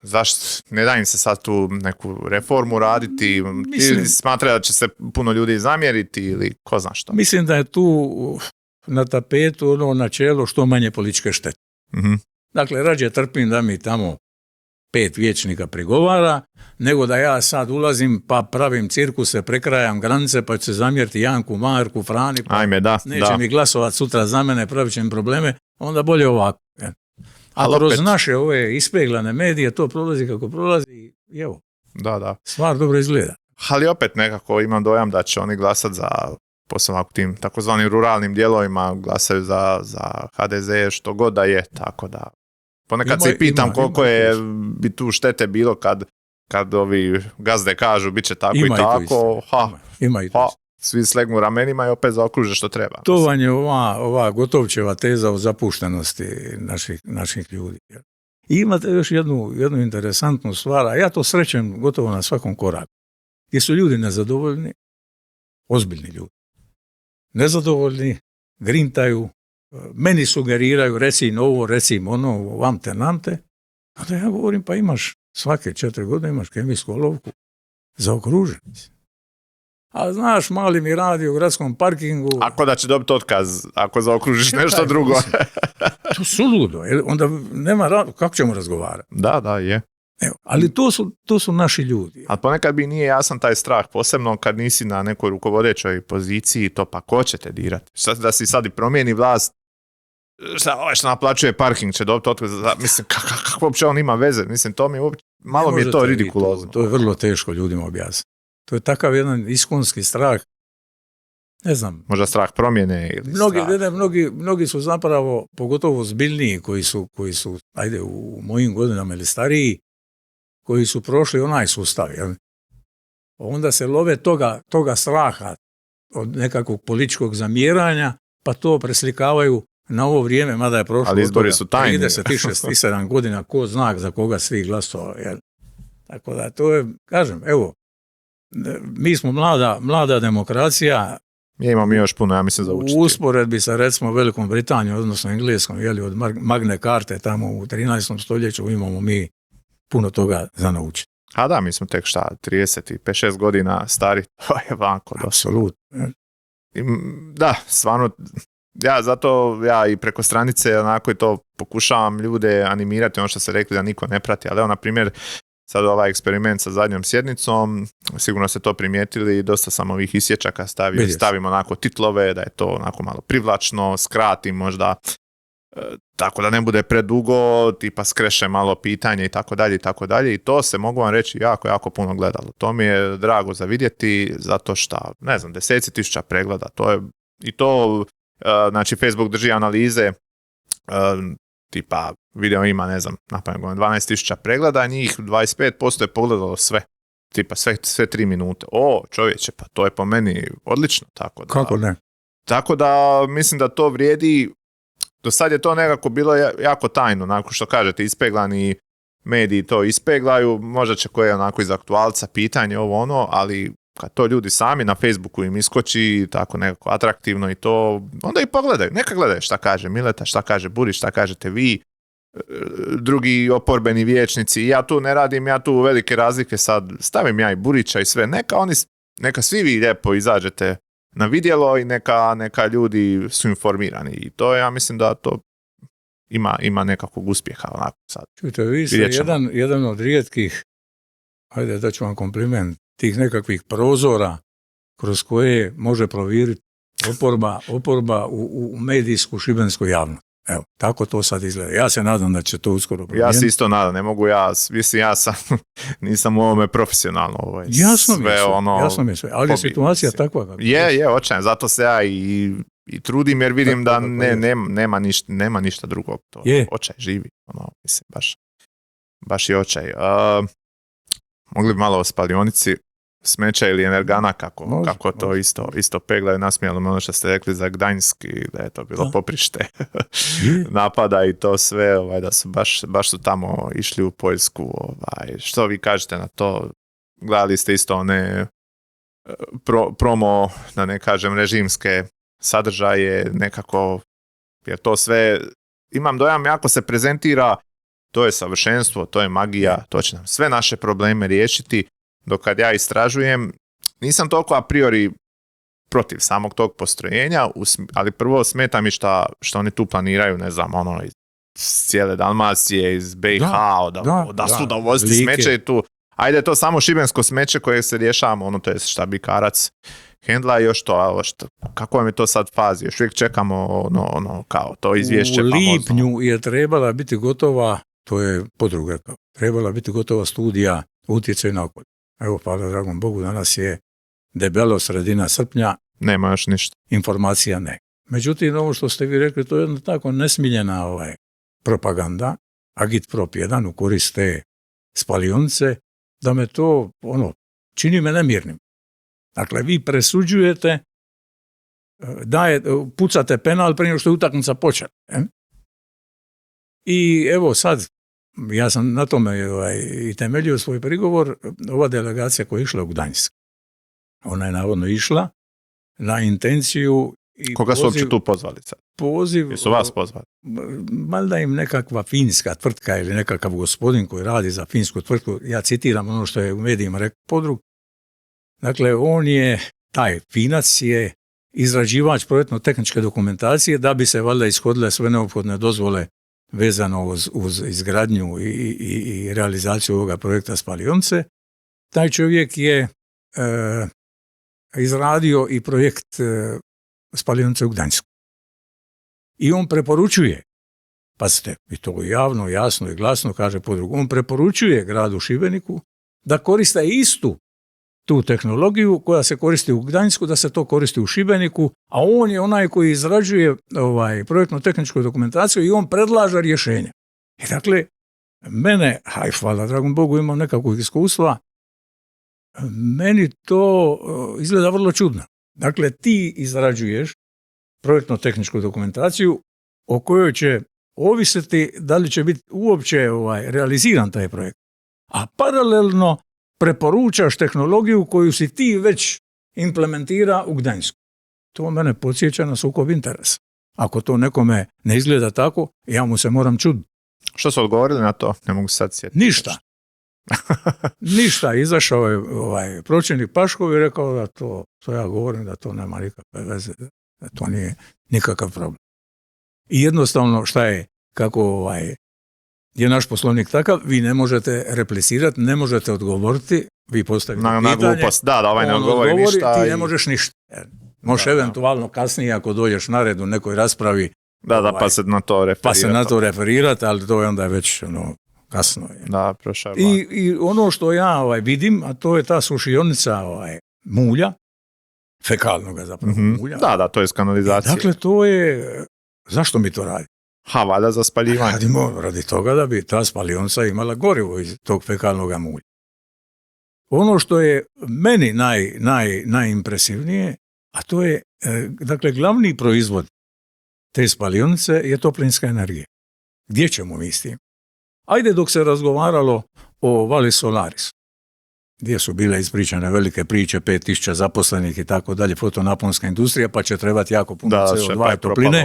Zašto ne da im se sad tu neku reformu raditi? Ili smatraju da će se puno ljudi zamjeriti ili ko zna što? Mislim da je tu na tapetu načelo što manje političke štete. Mm-hmm. Dakle, rađe trpim da mi tamo 5 vijećnika prigovara, nego da ja sad ulazim pa pravim cirkuse, prekrajam granice, pa ću se zamjeriti Janku, Marku, Frani, pa neće mi glasovat sutra za mene, pravit će mi probleme, onda bolje ovako. A kroz naše ove ispeglane medije to prolazi kako prolazi i evo, stvar dobro izgleda. Ali opet nekako imam dojam da će oni glasati za, posebno u tim takozvanim ruralnim dijelovima, glasaju za HDZ što god da je, tako da ponekad se i pitam koliko bi tu štete bilo kad ovi gazde kažu bit će tako i tako, ima i to. Svi slegnu ramenima i opet zaokruže što treba. To vam je ova Gotovčeva teza o zapuštenosti naših ljudi. I imate još jednu interesantnu stvar, a ja to srećem gotovo na svakom koraku. Gdje su ljudi nezadovoljni, ozbiljni ljudi. Nezadovoljni, grintaju, meni sugeriraju, reci im ovo, reci im ono, vamte, namte. A da ja govorim, pa imaš svake 4 godine imaš kemijsku olovku zaokružen. A znaš, mali mi radi u gradskom parkingu. Ako da će dobiti otkaz, ako zaokružiš nešto drugo. To su ludo. Onda nema kako ćemo razgovarati? Da, je. Evo, ali to su naši ljudi. A ponekad bi nije jasan taj strah, posebno kad nisi na nekoj rukovodećoj poziciji, to pa ko će te dirati? Da si sad i promijeni vlast, što naplaćuje parking će dobiti otkaz, mislim, kako uopće on ima veze? Mislim, to mi uopće, malo mi je to ridikulozno. To je vrlo teško ljudima objasniti. To je takav jedan iskonski strah. ne znam. Možda strah promjene ili mnogi su zapravo, pogotovo zbiljniji koji su, ajde, u mojim godinama ili stariji, koji su prošli onaj sustav. Jel? Onda se love toga straha od nekakvog političkog zamjeranja, pa to preslikavaju na ovo vrijeme, mada je prošlo. Ali izbori su tajni. 37 godina, ko zna za koga svi glasovali. Jel? Tako da to je, kažem, evo, mi smo mlada demokracija. Imamo još puno, ja mislim, za učiti. U usporedbi sa, recimo, Velikom Britanijom, odnosno Engleskom, jeli, od Magne Karte tamo u 13. stoljeću imamo mi puno toga za naučiti. A da, mi smo tek 35-6 godina stari, to je vanko dosta. Apsolutno. Da, stvarno, ja i preko stranice onako i to pokušavam ljude animirati, ono što ste rekli da niko ne prati, ali evo, na primjer, sad ovaj eksperiment sa zadnjom sjednicom, sigurno ste to primijetili, dosta sam ovih isječaka stavim onako titlove, da je to onako malo privlačno, skratim možda, tako da ne bude predugo, tipa skreše malo pitanje i tako dalje i to se, mogu vam reći, jako puno gledalo. To mi je drago za vidjeti, zato što, ne znam, 10.000 pregleda, to je, i to, znači Facebook drži analize, tipa video ima, ne znam, napamet 12.000 pregleda, njih 25% je pogledalo sve. Tipa sve 3 minute. O, čovječe, pa to je po meni odlično. Tako da, kako ne? Tako da mislim da to vrijedi. Do sad je to nekako bilo jako tajno, nakon što kažete, ispeglani mediji to ispeglaju, možda će koje onako iz aktualca pitanje ovo ono, ali kad to ljudi sami na Facebooku im iskoči tako nekako atraktivno i to, onda i pogledaju. Neka gledaju šta kaže Mileta, šta kaže Burić, šta kažete vi, drugi oporbeni vijećnici. Ja tu velike razlike sad, stavim ja i Burića i sve. Neka svi vi lijepo izađete na vidjelo i neka ljudi su informirani. I to ja mislim da to ima nekakvog uspjeha onako sad. Čujte, vi ste jedan od rijetkih, ajde da ću vam kompliment, tih nekakvih prozora kroz koje može proviriti oporba u medijsku šibensku javnost. Evo, tako to sad izgleda. Ja se nadam da će to uskoro promijeniti. Ja se isto nadam, ne mogu ja sam, nisam u ovome profesionalno. Ovo je jasno mi je sve, ali je situacija takva. Je, očajno, zato se ja i trudim jer vidim da nema ništa drugog. To očaj živi, mislim, baš je očaj. Mogli bi malo o spalionici smeća ili energana, kako to isto peglaju, nasmijalo me ono što ste rekli za Gdański, da je to bilo poprište napada i to sve, da su baš su tamo išli u Poljsku. Što vi kažete na to? Gledali ste isto one promo, da ne kažem, režimske sadržaje, nekako, jer to sve, imam dojam, jako se prezentira, to je savršenstvo, to je magija, to će nam sve naše probleme riješiti. Dok kad ja istražujem, nisam toliko a priori protiv samog tog postrojenja, ali prvo smeta mi što oni tu planiraju, ne znam, iz cijele Dalmacije, iz BiH, da su da uvoziti smeće i tu. Ajde, to samo šibensko smeće koje se rješavamo, to je šta Bikarac hendla i još to, kako vam je to sad fazi? Još uvijek čekamo kao to izvješće. U lipnju je trebala biti gotova, to je Podrug rekao, trebala biti gotova studija utjecaj na okoliš. Evo, hvala dragom Bogu, danas je debelo sredina srpnja. Nema još ništa. Informacija ne. Međutim, ovo što ste vi rekli, to je jedna tako nesmiljena propaganda, agitprop 1 u korist te spalionice, da me to, čini me nemirnim. Dakle, vi presuđujete, pucate penal prije nego što je utakmica počela. I evo sad, ja sam na tome i temeljio svoj prigovor, ova delegacija koja je išla u Gdańsk. Ona je navodno išla na intenciju i koga su uopće tu pozvali sad? Jesu vas pozvali? Valjda im nekakva finska tvrtka ili nekakav gospodin koji radi za finsku tvrtku, ja citiram ono što je u medijima rekao Podrug. Dakle, taj Finac je izrađivač projektno-tehničke dokumentacije da bi se valjda ishodile sve neophodne dozvole vezano uz izgradnju i realizaciju ovoga projekta spalionice. Taj čovjek je izradio i projekt spalionice u Gdańsku. I on preporučuje, pazite, i to javno, jasno i glasno kaže Podrug, on preporučuje gradu Šibeniku da koriste istu tu tehnologiju koja se koristi u Gdańsku, da se to koristi u Šibeniku, a on je onaj koji izrađuje projektno-tehničku dokumentaciju i on predlaže rješenja. I dakle, mene, hvala dragom Bogu, imam nekakvog iskustva, meni to izgleda vrlo čudno. Dakle, ti izrađuješ projektno-tehničku dokumentaciju o kojoj će ovisiti da li će biti uopće realiziran taj projekt. A paralelno preporučaš tehnologiju koju si ti već implementira u Gdańsku. To mene podsjeća na sukob interesa. Ako to nekome ne izgleda tako, ja mu se moram čuditi. Što su odgovorili na to? Ne mogu sad sjetiti. Ništa. Ništa. Izašao je pročelnik Paškov i rekao da to ja govorim, da to nema nikakve veze, da to nije nikakav problem. I jednostavno šta je, kako je naš poslovnik takav, vi ne možete replicirati, ne možete odgovoriti, vi postavite pitanje, glupost. Da, ovaj ne odgovori ništa. Ti ne možeš ništa. Možeš eventualno kasnije, ako dođeš na red u nekoj raspravi, pa se na to referirati. Pa se na to referirati, ali to je onda već kasno. Je. Da, prošao. I ono što ja vidim, a to je ta sušionica mulja, fekalnoga zapravo mulja. Da, to je kanalizacija. Dakle, to je, zašto mi to radimo? Valjda za spaljivanje. Radimo radi toga da bi ta spalionica imala gorivo iz tog fekalnog mulja. Ono što je meni najimpresivnije, a to je, dakle, glavni proizvod te spalionice je toplinska energija. Gdje ćemo mi s tim? Ajde, dok se razgovaralo o Vallis Solaris, gdje su bile ispričane velike priče, 5000 zaposlenih i tako dalje, fotonaponska industrija, pa će trebati jako puno CO2 topline.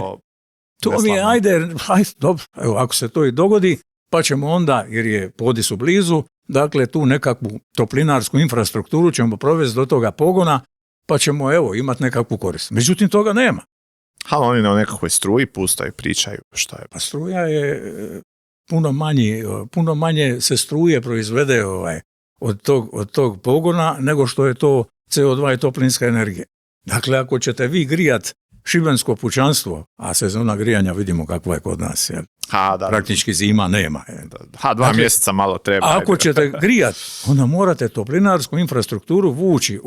To mi je, ajde, dobro, evo, ako se to i dogodi, pa ćemo onda, jer je podi su blizu, dakle, tu nekakvu toplinarsku infrastrukturu ćemo provesti do toga pogona, pa ćemo, evo, imati nekakvu korist. Međutim, toga nema. Ali oni na nekakvoj struji pustaju, pričaju, što je? Pa struja je puno manje se struje proizvede od tog pogona nego što je to CO2 i toplinska energija. Dakle, ako ćete vi grijat šibensko pučanstvo, a sezona grijanja vidimo kakva je kod nas, jer praktički zima nema. Dva mjeseca malo treba. Ako ćete grijat, onda morate toplinarsku infrastrukturu vući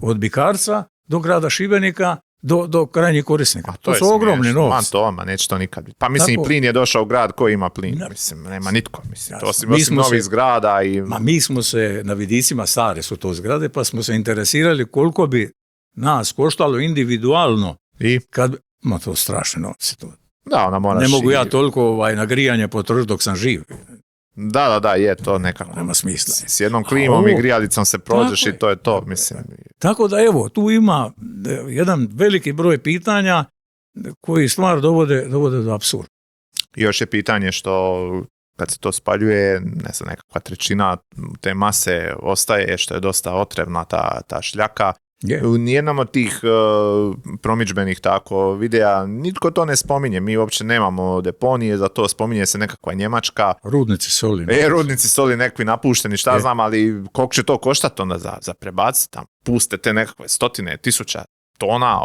od Bikarca do grada Šibenika, do krajnjih korisnika. To su ogromni novci. Neće to nikad biti. Pa mislim, plin je došao u grad koji ima plin. Mislim, nema nitko. Mislim, to osim novih zgrada. Mi smo se na vidicima, stare su to zgrade, pa smo se interesirali koliko bi nas koštalo individualno. I? To strašne novci. Da, ona moraš. Ne mogu ja toliko na grijanje potrošiti dok sam živ. Da, je to nekako. Nema smisla. S jednom klimom i grijalicom se prođeš i to je to, mislim. Tako da, evo, tu ima jedan veliki broj pitanja koji stvar dovode do apsurda. Još je pitanje što kad se to spaljuje, ne znam, nekakva trećina te mase ostaje, što je dosta otrovna ta šljaka. U nijednom od tih promidžbenih tako videa nitko to ne spominje. Mi uopće nemamo deponije, za to spominje se nekakva Njemačka. Rudnici soli. Rudnici soli nekakvi napušteni, šta znam, ali koliko će to koštati onda za prebaciti tam? Puste te nekakve 100,000 tona.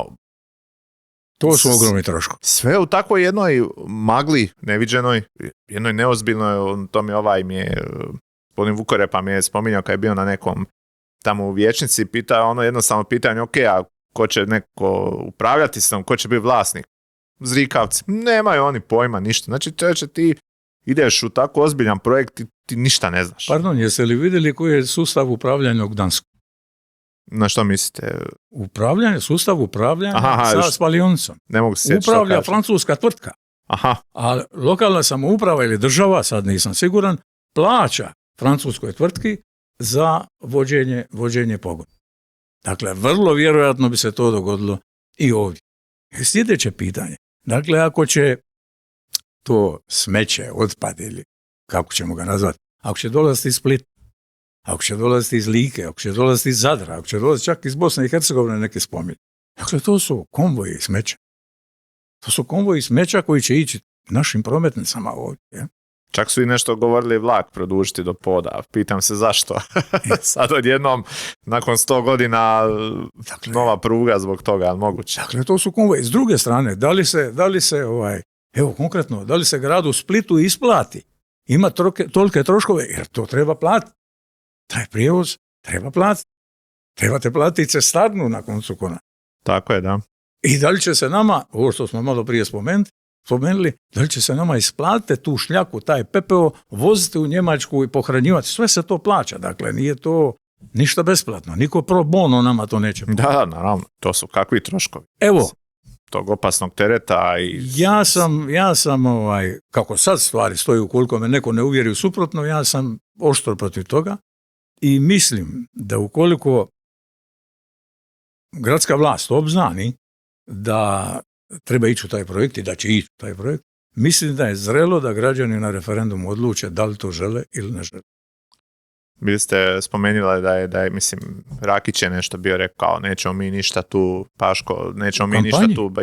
To su ogromni troškovi. Sve u takvoj jednoj magli neviđenoj, jednoj neozbiljnoj, to mi je gospodin Vukorepa mi je spominjao kad je bio na nekom tamo u vijećnici, pitao jednostavno pitanje, ok, a ko će neko upravljati s tom, ko će biti vlasnik? Zrikavci. Nemaju oni pojma, ništa. Znači, ti ideš u tako ozbiljan projekt i ti ništa ne znaš. Pardon, jeste li vidjeli koji je sustav upravljanja u Gdansku? Na što mislite? Sustav upravljanja sa spalionicom. Ne mogu se upravlja francuska tvrtka. Aha. A lokalna samouprava ili država, sad nisam siguran, plaća francuskoj tvrtki za vođenje pogona. Dakle, vrlo vjerojatno bi se to dogodilo i ovdje. Sljedeće pitanje. Dakle, ako će to smeće, otpad ili kako ćemo ga nazvati, ako će dolaziti iz Splita, ako će dolaziti iz Like, ako će dolaziti iz Zadra, ako će dolaziti čak iz Bosne i Hercegovine neke spominje. Dakle, to su konvoji smeća. To su konvoji smeća koji će ići našim prometnicama ovdje. Čak su i nešto govorili vlak produžiti do poda. Pitam se zašto. Sad odjednom, nakon 100 godina, nova pruga zbog toga, ali moguće. Dakle, to su konvoji. S druge strane, da li se evo konkretno, da li se gradu Splitu isplati? Ima tolike troškove, jer to treba platiti. Taj prijevoz treba platiti. Trebate platiti cestarnu na koncu kona. Tako je, da. I da li će se nama, ovo što smo malo prije spomenuli, da li će se nama isplatiti tu šljaku, taj pepeo, voziti u Njemačku i pohranjivati. Sve se to plaća, dakle, nije to ništa besplatno. Niko pro bono nama to neće plaćati. Da, naravno, to su kakvi troškovi. Evo, tog opasnog tereta i... Ja sam kako sad stvari stoji, ukoliko me neko ne uvjeri u suprotno, ja sam oštro protiv toga i mislim da ukoliko gradska vlast obznani da treba ići u taj projekt i da će ići u taj projekt, mislim da je zrelo da građani na referendumu odluče da li to žele ili ne žele. Bili ste spomenuli da je, mislim, Rakić je nešto bio rekao, nećemo mi ništa tu, Paško, nećemo mi ništa tu,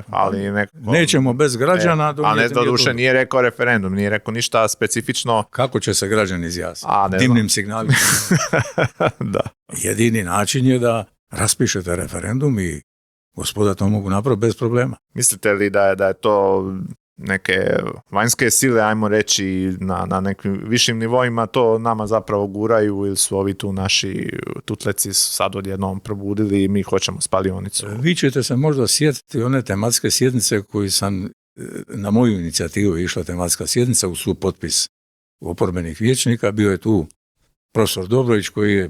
ali nekako... Nećemo bez građana... A ne, doduše, nije rekao referendum, nije rekao ništa specifično. Kako će se građani izjasniti? Dimnim signalima. Da. Jedini način je da raspišete referendum i gospoda to mogu napraviti bez problema. Mislite li da je to neke vanjske sile, ajmo reći, na nekim višim nivoima to nama zapravo guraju ili su ovi tu naši tutleci sad odjednom probudili i mi hoćemo spalionicu? Vi ćete se možda sjetiti one tematske sjednice koji sam, na moju inicijativu išla tematska sjednica u supotpis oporbenih vijećnika, bio je tu profesor Dobrović koji je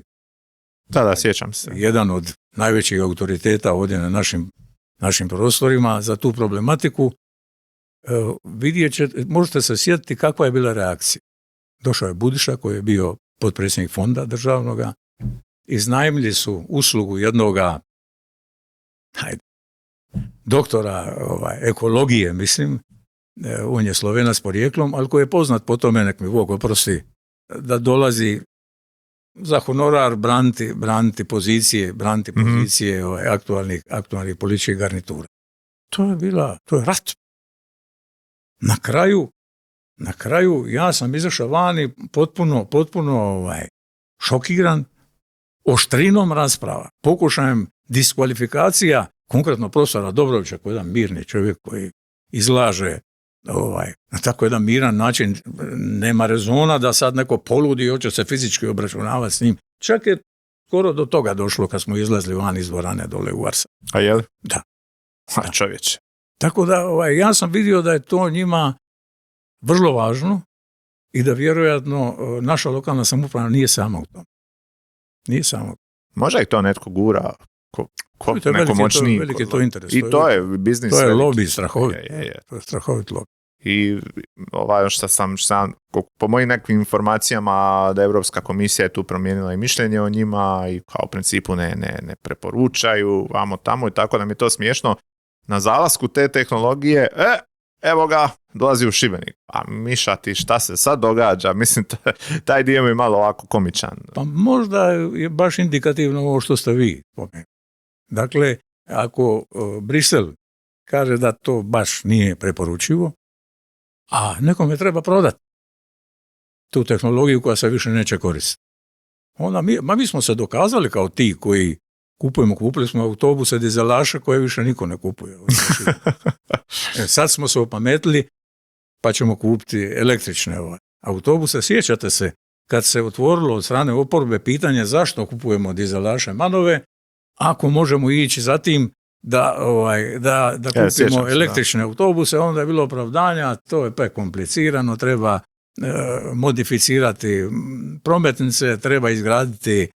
da, sjećam se. Jedan od najvećih autoriteta ovdje na našim prostorima za tu problematiku. Vidjet ćete, možete se sjetiti kakva je bila reakcija. Došao je Budiša koji je bio potpredsjednik fonda državnoga, iznajmili su uslugu jednoga doktora ekologije, mislim, on je Slovenac porijeklom, ali koji je poznat po tome, nek mi Bog oprosti, da dolazi za honorar braniti pozicije aktualnih političkih garnitura. To je rat. Na kraju ja sam izašao vani potpuno šokiran oštrinom rasprava, pokušajem diskvalifikacija, konkretno profesora Dobrovića, koji je jedan mirni čovjek koji izlaže na tako jedan miran način, nema rezona da sad neko poludi i hoće se fizički obračunavati s njim. Čak je skoro do toga došlo kad smo izlazili van iz dvorane dole u Arsa. A je li? Da. Čovječe. Tako da ja sam vidio da je to njima vrlo važno i da vjerojatno naša lokalna samouprava nije sama u tom. Nije sama. Možda i to netko gura, neko moćniji. Veliki to interes. I to je biznis. To je lobby strahovit. Je. To je strahovit lobby. I što sam po mojim nekim informacijama da Europska komisija je tu promijenila i mišljenje o njima i kao u principu ne preporučaju vamo tamo i tako da mi je to smiješno. Na zalasku te tehnologije, evo ga, dolazi u Šibenik. A Miša, ti šta se sad događa? Mislim, taj dio mi je malo ovako komičan. Pa možda je baš indikativno ovo što ste vi spomenuli. Dakle, ako Brisel kaže da to baš nije preporučivo, a nekome treba prodati tu tehnologiju koja se više neće koristiti. Onda mi smo se dokazali kao ti koji kupili smo autobuse dizelaše koje više niko ne kupuje. Sad smo se opametili pa ćemo kupiti električne autobuse. Sjećate se kad se otvorilo od strane oporbe pitanje zašto kupujemo dizelaše manove ako možemo ići za tim da kupimo električne autobuse, onda je bilo opravdanja, to je prekomplicirano, treba modificirati prometnice, treba izgraditi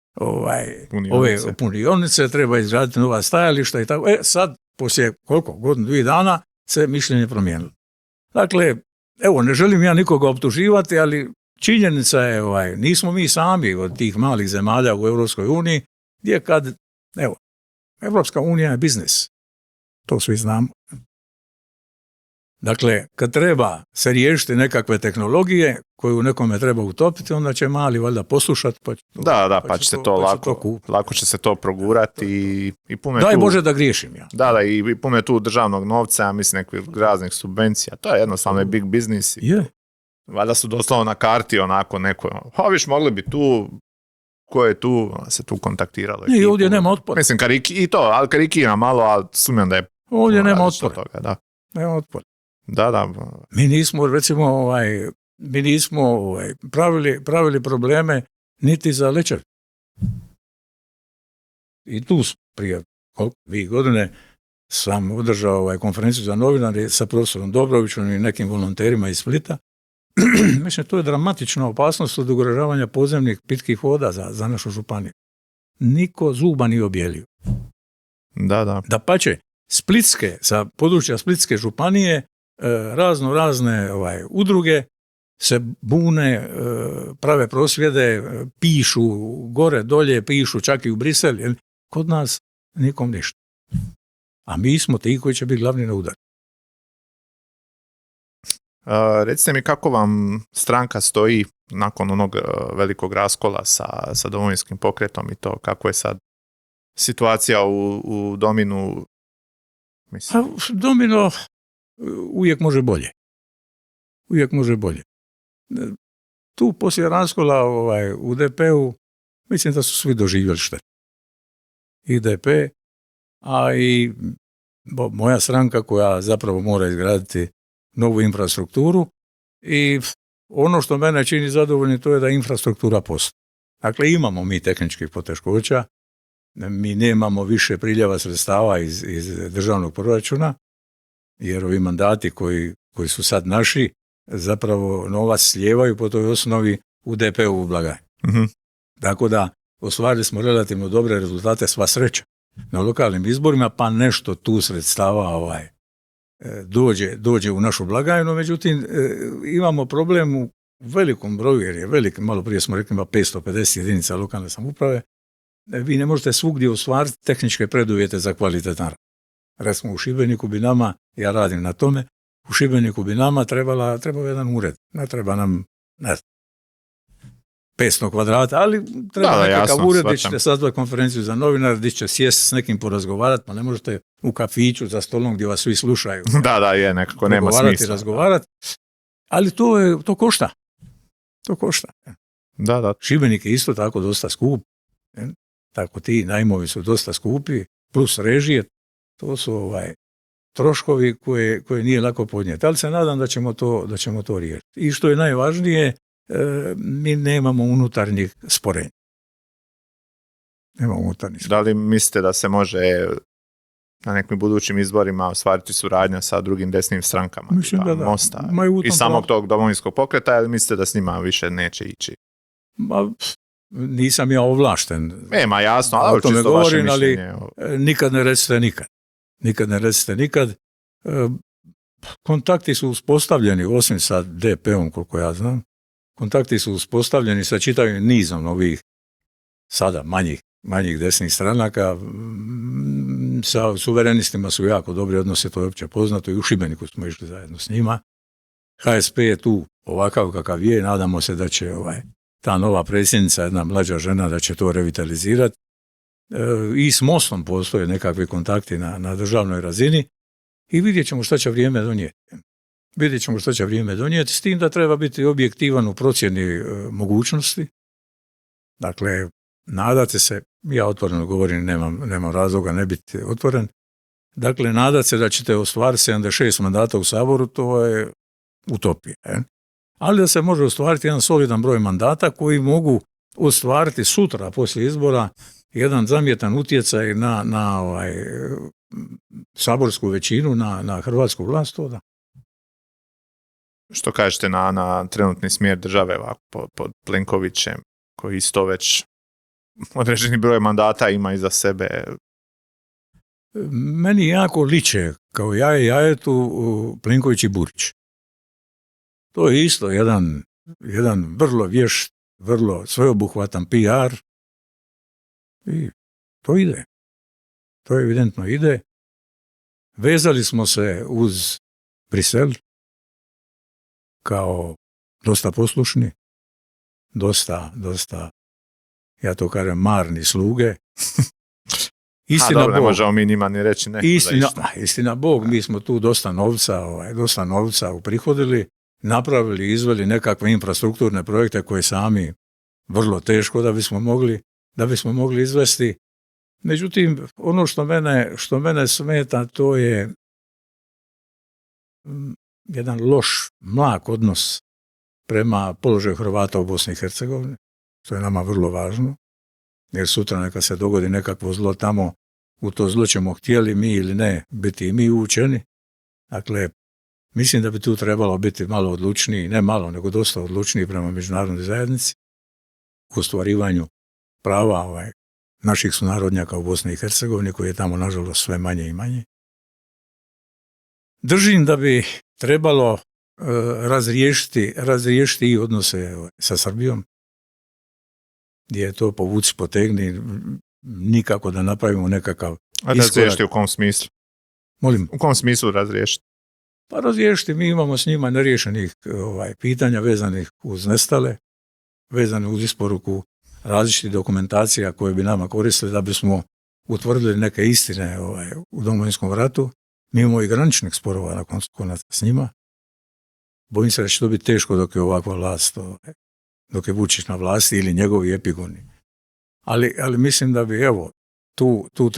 punionice, treba izgraditi nova stajališta i tako. Sad, poslije godinu, 2 dana, se mišljenje promijenilo. Dakle, evo, ne želim ja nikoga optuživati, ali činjenica je, nismo mi sami od tih malih zemalja u Europskoj uniji, gdje kad, Europska unija je biznis. To svi znamo. Dakle, kad treba se riješiti nekakve tehnologije koju nekome treba utopiti, onda će mali valjda poslušati. Pa će se to lako će se to progurati i puno je Daj tu, Bože da griješim ja. Da, i puno je tu državnog novca, mislim nekih raznih subvencija. To je jednostavno big business. Je. Valjda su doslovno na karti onako neko, viš mogli bi tu, ko je tu, se tu kontaktiralo. I ovdje nema otpora. Mislim, ali karikira malo, ali sumnjam da je... Ovdje nema otpora. Toga, da. Nema otpora. Da. Mi nismo, recimo, pravili probleme niti za Lečev. i tu prije 2 godine sam održao konferenciju za novinare sa profesorom Dobrovićem i nekim volonterima iz Splita. Mislim, to je dramatična opasnost od ugrožavanja podzemnih pitkih voda za našu županiju. Niko zuba nije objelio. Da. Dapače, sa područja Splitske županije razne udruge se bune, prave prosvjede, pišu gore, dolje, pišu čak i u Brisel. Kod nas nikom ništa. A mi smo ti koji će biti glavni na udaru. Recite mi kako vam stranka stoji nakon onog velikog raskola sa Domovinskim pokretom i to, kako je sad situacija u Dominu? Mislim. Domino uvijek može bolje. Uvijek može bolje. Tu poslije raskola u DP-u mislim da su svi doživjeli štetu. I DP, a i moja stranka koja zapravo mora izgraditi novu infrastrukturu i ono što mene čini zadovoljnim to je da infrastruktura postoji. Dakle, imamo mi tehničkih poteškoća, mi nemamo više priljeva sredstava iz državnog proračuna, jer ovi mandati koji su sad naši zapravo novac slijevaju po toj osnovi u DP-ovu blagajnu. Mm-hmm. Tako da ostvarili smo relativno dobre rezultate, sva sreća na lokalnim izborima, pa nešto tu sredstava dođe u našu blagajnu, međutim imamo problem u velikom broju, jer je velik, malo prije smo rekli ima 550 jedinica lokalne samouprave, vi ne možete svugdje ostvariti tehničke preduvjete za kvalitetan rad. Recimo u Šibeniku bi nama, ja radim na tome, u Šibeniku bi nama trebao jedan ured, ne treba nam 500 kvadrata, ali treba nekakav ured gdje ćete sazvati konferenciju za novinare, gdje će sjesti s nekim porazgovarati, pa ne možete u kafiću za stolom gdje vas svi slušaju. Da, je, nekako nema smisla. Razgovarati, ali to košta. To košta. Da. Šibenik je isto tako dosta skup, tako ti najmovi su dosta skupi, plus režije, to su troškovi koje nije lako podnijeti, ali se nadam da ćemo to riješiti. I što je najvažnije, mi nemamo unutarnjih sporenja. Da li mislite da se može na nekim budućim izborima ostvariti suradnja sa drugim desnim strankama? Mislim da. Mosta i samog tog Domovinskog pokreta, ili mislite da s njima više neće ići? Nisam ja ovlašten. Nema, jasno, ali čisto vaše mišljenje. Ali nikad ne recite nikad. Nikad ne recite nikad. Kontakti su uspostavljeni, osim sa DP-om, koliko ja znam. Kontakti su uspostavljeni sa čitavim nizom ovih sada manjih desnih stranaka. Sa suverenistima su jako dobri odnose, to je opće poznato, i u Šibeniku smo išli zajedno s njima. HSP je tu ovakav kakav je, nadamo se da će ta nova predsjednica, jedna mlađa žena, da će to revitalizirati. I s Mostom postoje nekakvi kontakti na državnoj razini i vidjet ćemo šta će vrijeme donijeti. S tim da treba biti objektivan u procjeni mogućnosti. Dakle, nadate se, ja otvoreno govorim, nemam razloga ne biti otvoren, dakle, nadate se da ćete ostvariti 76 mandata u Saboru, to je utopija. Ali da se može ostvariti jedan solidan broj mandata koji mogu ostvariti sutra poslije izbora jedan zamjetan utjecaj na saborsku većinu, na hrvatsku vlast, to da. Što kažete na trenutni smjer države pod Plenkovićem, koji isto već određeni broj mandata ima iza sebe? Meni jako liče, kao jajetu, Plenković i Burić. To je isto jedan vrlo vješt, vrlo sveobuhvatan PR i to ide. To evidentno ide. Vezali smo se uz Brisel kao dosta poslušni, dosta, ja to kažem, marni sluge. Istina Bog. Ne možemo mi njima ni reći ne. Istina Bog, mi smo tu dosta novca uprihodili, napravili, izveli nekakve infrastrukturne projekte koje sami vrlo teško da bismo mogli izvesti. Međutim, ono što mene smeta, to je jedan loš, mlak odnos prema položaju Hrvata u Bosni i Hercegovini, što je nama vrlo važno. jer sutra neka se dogodi nekakvo zlo tamo, u to zlo ćemo htjeli mi ili ne biti i mi uvučeni. Dakle, mislim da bi tu trebalo biti malo odlučniji, ne malo, nego dosta odlučniji prema međunarodnoj zajednici u ostvarivanju prava naših sunarodnjaka u Bosni i Hercegovini, koji je tamo, nažalost, sve manje i manje. Držim da bi trebalo razriješiti i odnose sa Srbijom, gdje je to povuci potegni, nikako da napravimo nekakav iskorak. A razriješiti u kom smislu? Molim? U kom smislu razriješiti? Pa razriješiti, mi imamo s njima neriješenih pitanja vezanih uz nestale, vezane uz isporuku različitih dokumentacija koje bi nama koristili da bismo utvrdili neke istine u Domovinskom ratu. Mi imamo i graničnih sporova na konaca s njima. Bojim se da će to biti teško dok je ovakva vlast, dok je Vučić na vlasti ili njegovi epigoni. Ali mislim da bi, tu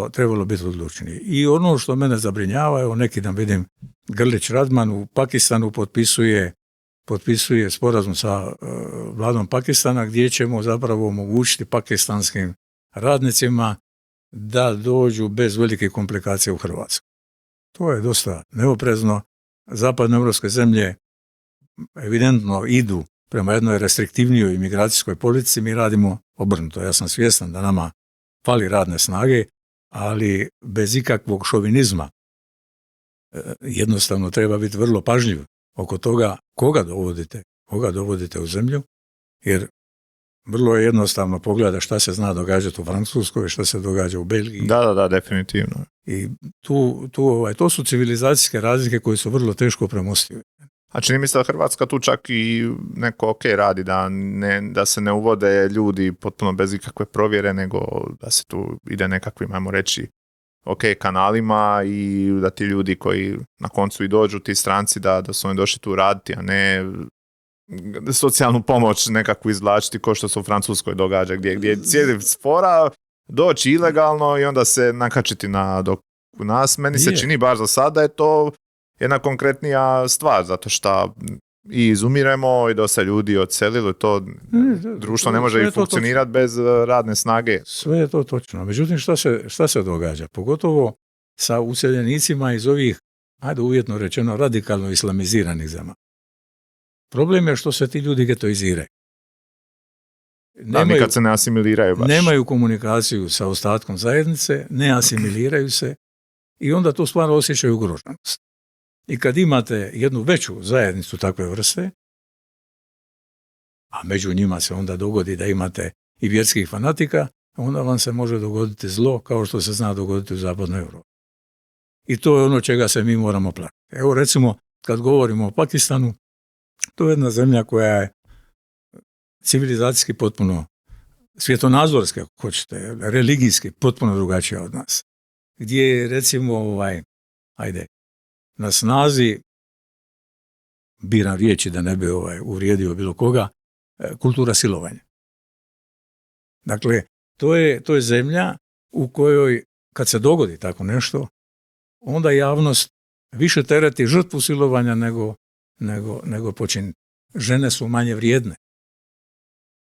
trebalo biti odlučniji. I ono što mene zabrinjava, neki dan vidim Grlić Radman u Pakistanu potpisuje sporazum sa vladom Pakistana, gdje ćemo zapravo omogućiti pakistanskim radnicima da dođu bez velike komplikacije u Hrvatsku. To je dosta neoprezno. Zapadnoevropske zemlje evidentno idu prema jednoj restriktivnijoj imigracijskoj politici, mi radimo obrnuto. Ja sam svjestan da nama fali radne snage, ali bez ikakvog šovinizma jednostavno treba biti vrlo pažljiv oko toga koga dovodite u zemlju, jer vrlo je jednostavno pogleda šta se zna događati u Francuskoj, šta se događa u Belgiji. Da, definitivno. I to su civilizacijske razlike koje su vrlo teško premostive. A čini mi se da Hrvatska tu čak i neko radi, da se ne uvode ljudi potpuno bez ikakve provjere, nego da se tu ide nekakvim, ajmo reći, kanalima i da ti ljudi koji na koncu i dođu, ti stranci, da su oni došli tu raditi, a ne socijalnu pomoć nekakvu izvlačiti kao što se u Francuskoj događa, gdje je cijeli spora doći ilegalno i onda se nakačiti dok u nas. Meni se čini bar za sada je to jedna konkretnija stvar, zato što i izumiremo i dosta ljudi odselilo, to društvo ne može i funkcionirati bez radne snage. Sve je to točno. Međutim, šta se događa? Pogotovo sa useljenicima iz ovih, ajde uvjetno rečeno, radikalno islamiziranih zemalja. Problem je što se ti ljudi getoiziraju. Nikad se ne asimiliraju baš. Nemaju komunikaciju sa ostatkom zajednice, ne asimiliraju se i onda to stvarno osjećaju ugroženost. I kad imate jednu veću zajednicu takve vrste, a među njima se onda dogodi da imate i vjerskih fanatika, onda vam se može dogoditi zlo kao što se zna dogoditi u zapadnoj Europi. I to je ono čega se mi moramo plašiti. Evo recimo, kad govorimo o Pakistanu, to je jedna zemlja koja je civilizacijski potpuno, svjetonazorski, ako hoćete, religijski potpuno drugačija od nas. Gdje je recimo, na snazi, biram riječi da ne bi uvrijedio bilo koga, kultura silovanja. Dakle, to je zemlja u kojoj, kad se dogodi tako nešto, onda javnost više tereti žrtvu silovanja nego počiniti. Žene su manje vrijedne.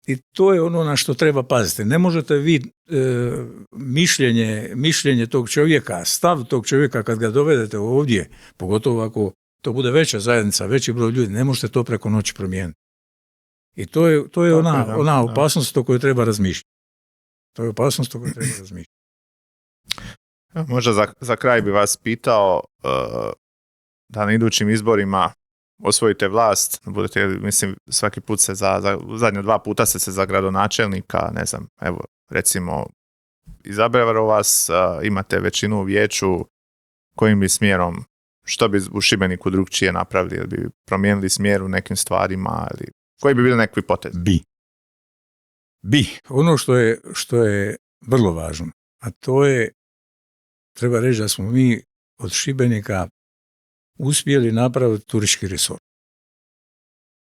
I to je ono na što treba paziti. Ne možete vi mišljenje tog čovjeka, stav tog čovjeka kad ga dovedete ovdje, pogotovo ako to bude veća zajednica, veći broj ljudi, ne možete to preko noći promijeniti. I to je ona opasnost o kojoj treba razmišljati. To je opasnost o kojoj treba razmišljati. Možda za kraj bi vas pitao da na idućim izborima osvojite vlast, budete, mislim, svaki put se zadnje 2 puta ste se za gradonačelnika, ne znam, evo, recimo, izabrao vas, imate većinu u vijeću, kojim bi smjerom, što bi u Šibeniku drugčije napravili, ili bi promijenili smjer u nekim stvarima, ili koji bi bili nekakvi potez? Bi. Ono što je vrlo važno, a to je, treba reći da smo mi od Šibenika uspjeli napraviti turistički resort.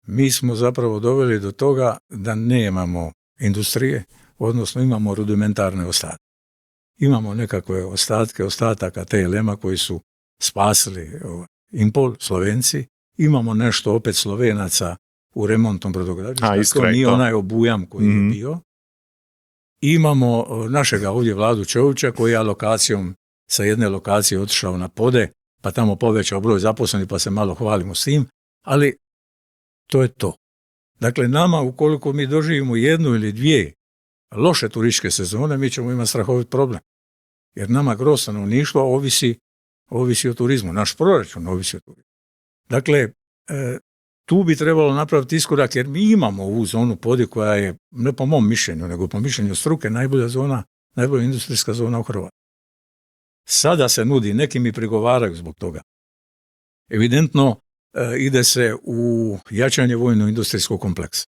Mi smo zapravo doveli do toga da nemamo industrije, odnosno imamo rudimentarne ostatke. Imamo nekakve ostataka TLM-a koji su spasili Impol, Slovenci. Imamo nešto opet Slovenaca u remontnom brodogradilištu. To nije onaj obujam koji je bio. imamo našega ovdje Vladu Čovića koji je alokacijom sa jedne lokacije otišao na Pode, pa tamo povećao broj zaposlenih, pa se malo hvalimo s tim, ali to je to. Dakle, nama, ukoliko mi doživimo jednu ili dvije loše turističke sezone, mi ćemo imati strahovit problem. Jer nama gro stanovništva ovisi o turizmu. Naš proračun ovisi o turizmu. Dakle, tu bi trebalo napraviti iskorak, jer mi imamo ovu zonu Podi koja je, ne po mom mišljenju, nego po mišljenju struke, najbolja industrijska zona u Hrvatskoj. Sada se nudi, neki mi prigovaraju zbog toga. Evidentno, ide se u jačanje vojno-industrijskog kompleksa.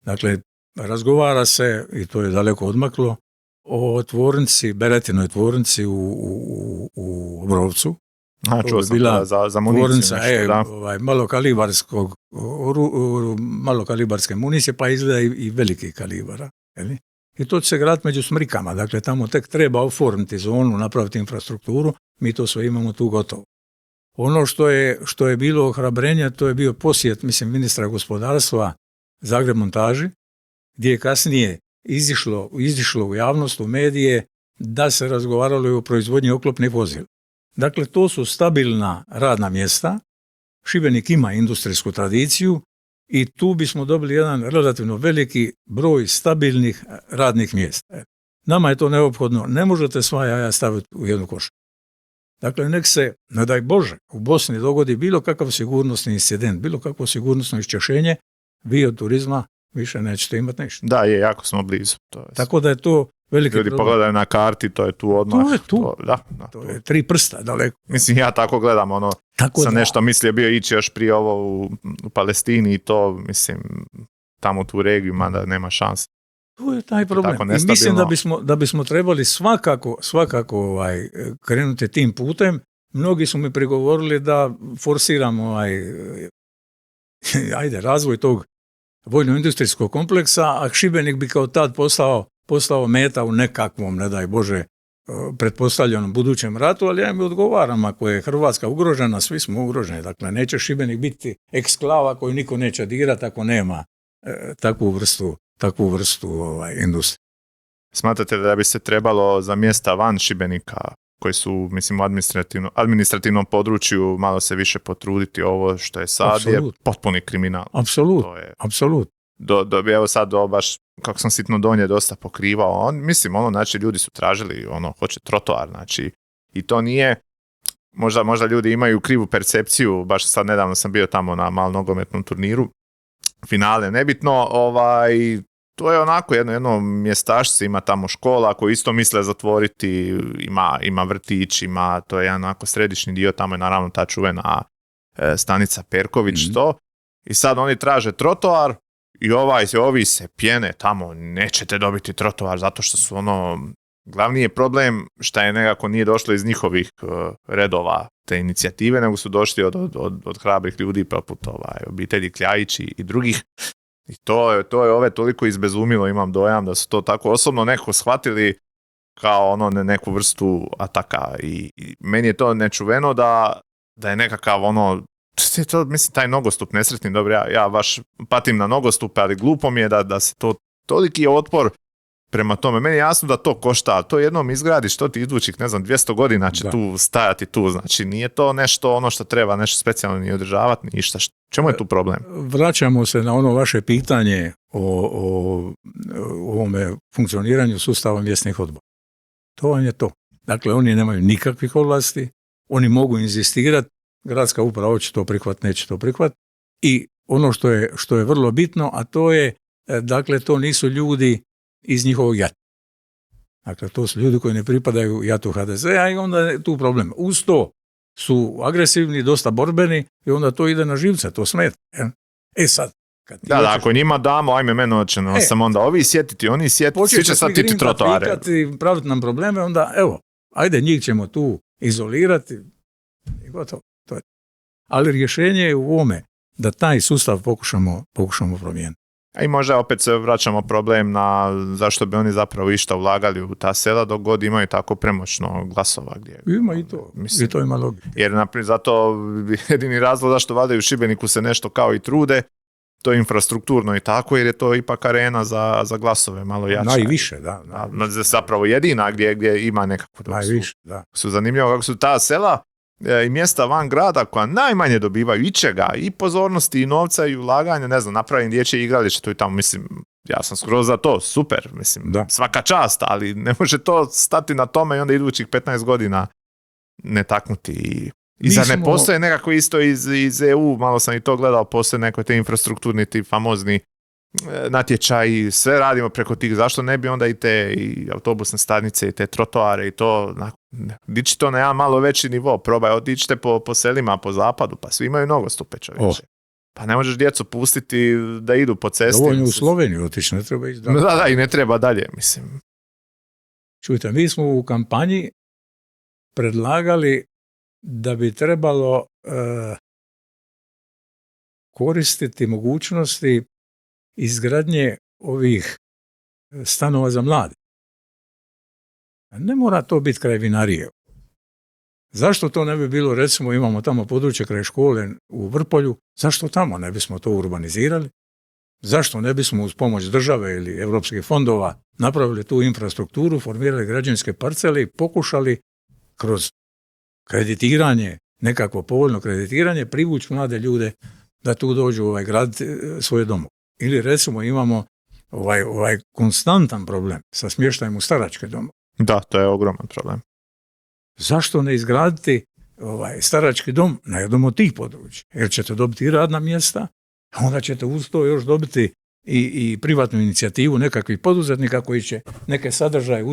Dakle, razgovara se, i to je daleko odmaklo, o tvornici, Beretinoj tvornici u Obrovcu. Čuo sam bila za municiju tvornica, nešto, malokalibarske municije, pa izgleda i veliki kalibara. I to će se graditi među smrikama. Dakle, tamo tek treba oformiti zonu, napraviti infrastrukturu, mi to sve imamo tu gotovo. Ono što je bilo ohrabrenje, to je bio posjet, ministra gospodarstva Zagreb montaži, gdje je kasnije izišlo u javnost, u medije, da se razgovaralo i o proizvodnji oklopnih vozila. Dakle, to su stabilna radna mjesta, Šibenik ima industrijsku tradiciju i tu bismo dobili jedan relativno veliki broj stabilnih radnih mjesta. Nama je to neophodno, ne možete sva jaja staviti u jednu košu. Dakle, nek se, ne daj Bože, u Bosni dogodi bilo kakav sigurnosni incident, bilo kakvo sigurnosno iščešenje, vi od turizma više nećete imati ništa. Da, jako smo blizu. Tako da je to veliki ljudi problem. Pogledaju na karti, to je tu odmah. To je tu. To je 3 prsta daleko. Mislim, ja tako gledam, sam nešto mislio bio ići još prije ovo u Palestini i to, mislim, tamo u tu regiju, mada nema šanse. To je taj problem. I mislim da bismo trebali svakako krenuti tim putem. Mnogi su mi prigovorili da forsiram razvoj tog vojno-industrijskog kompleksa, a Šibenik bi kao tad postao meta u nekakvom, ne daj Bože, pretpostavljenom budućem ratu, ali ja im odgovaram, ako je Hrvatska ugrožena, svi smo ugroženi. Dakle, neće Šibenik biti eksklava koju niko neće dirati ako nema takvu vrstu industrije. Smatrate da bi se trebalo za mjesta van Šibenika, koji su, mislim, u administrativnom području, malo se više potruditi? Ovo što je sad je potpuni kriminal. Apsolutno. Evo sad, baš kako sam Sitno Donje dosta pokrivao, znači ljudi su tražili, hoće trotoar, znači, i to nije, možda ljudi imaju krivu percepciju, baš sad nedavno sam bio tamo na malom nogometnom turniru, finale, nebitno, to je onako jedno mjestašce, ima tamo škola koju isto misle zatvoriti, ima vrtić, to je jedan onako središnji dio, tamo je naravno ta čuvena stanica Perković, to, i sad oni traže trotoar i ovi se pjene tamo, nećete dobiti trotoar zato što su glavni je problem što je nekako nije došlo iz njihovih redova te inicijative, nego su došli od hrabrih ljudi poput obitelji Kljajić i drugih. I to je ove toliko izbezumilo, imam dojam da su to tako osobno neko shvatili kao neku vrstu ataka. I meni je to nečuveno da je nekakav mislim, taj nogostup nesretni, dobro, ja baš patim na nogostupe, ali glupo mi je da se to, toliki je otpor prema tome. Meni je jasno da to košta, to jednom izgradiš, to ti idućih, 200 godina će tu stajati tu, znači nije to nešto što treba nešto specijalno ni održavati, ništa. Čemu je tu problem? Vraćamo se na ono vaše pitanje o ovome funkcioniranju sustava mjesnih odbora. To vam je to. Dakle, oni nemaju nikakvih ovlasti, oni mogu inzistirati, gradska uprava hoće to prihvat, neće to prihvat. I ono što je vrlo bitno, a to je, dakle, to nisu ljudi iz njihovog jata. Dakle, to su ljudi koji ne pripadaju jatu HDZ-a i onda je tu problem. Uz to su agresivni, dosta borbeni i onda to ide na živce, to smeta. Sad. Da, ako njima damo, ajme meno će nam sam onda ovi sjetiti, oni sjetiti, svi će sad titi trotoare. Praviti nam probleme, onda evo, ajde njih ćemo tu izolirati i gotovo. To je. Ali rješenje je u ovome da taj sustav pokušamo promijeniti. A i možda opet se vraćamo problem na zašto bi oni zapravo išta ulagali u ta sela dok god imaju tako premoćno glasova. Ima i to. Mislim, i to ima logike. Jer zato jedini razlog zašto valjda u Šibeniku se nešto kao i trude to infrastrukturno i tako, jer je to ipak arena za glasove malo jače. Najviše, da. Zapravo jedina gdje ima nekako. Najviše, da. Su zanimljivo kako su ta sela i mjesta van grada koja najmanje dobivaju ičega, i pozornosti, i novca, i ulaganja, ne znam, napravim dječje igralište, to i tamo, mislim, ja sam skroz za to, super, mislim, svaka čast, ali ne može to stati na tome i onda idućih 15 godina ne taknuti. I zar ne postoje nekako isto iz EU, malo sam i to gledao, postoje neko te infrastrukturni, ti famozni natječaji, sve radimo preko tih, zašto ne bi onda i te i autobusne stanice i te trotoare i to, dići to na jedan malo veći nivo, probaj, otićite po selima, po zapadu, pa svi imaju nogostupe, čovječe. Pa ne možeš djecu pustiti da idu po cesti. Dovoljno u Sloveniju otići, ne treba ići dalje. Da, i ne treba dalje, mislim. Čujte, mi smo u kampanji predlagali da bi trebalo koristiti mogućnosti izgradnje ovih stanova za mlade. Ne mora to biti kraj vinarije. Zašto to ne bi bilo, recimo imamo tamo područje kraj škole u Vrpolju, zašto tamo ne bismo to urbanizirali? Zašto ne bismo uz pomoć države ili europskih fondova napravili tu infrastrukturu, formirali građevinske parcele i pokušali kroz kreditiranje, nekako povoljno kreditiranje, privući mlade ljude da tu dođu graditi svoje domove. Ili recimo imamo ovaj konstantan problem sa smještajem u staračke domove. Da, to je ogroman problem. Zašto ne izgraditi starački dom na jednom od tih područja? Jer ćete dobiti i radna mjesta, a onda ćete uz to još dobiti i privatnu inicijativu nekakvih poduzetnika koji će neke sadržaje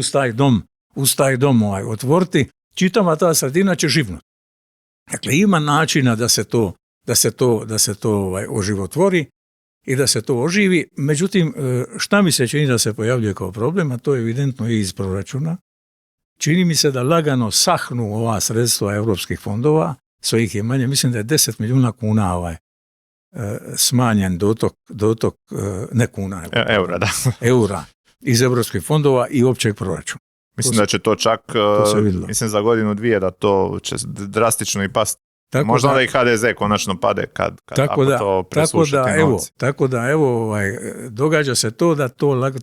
uz taj dom otvoriti. Čitava ta sredina će živnuti. Dakle, ima načina da se to oživotvori i da se to oživi. Međutim, šta mi se čini da se pojavljuje kao problem, a to je evidentno i iz proračuna. Čini mi se da lagano sahnu ova sredstva europskih fondova, svojih je manje, mislim da je 10 milijuna kuna smanjen dotok ne kuna, eura iz europskih fondova i općeg proračuna. Mislim da će to čak, mislim za godinu dvije da to će drastično i pasti. Možda da i HDZ konačno pade kad to presušiti novci. Tako da događa se to da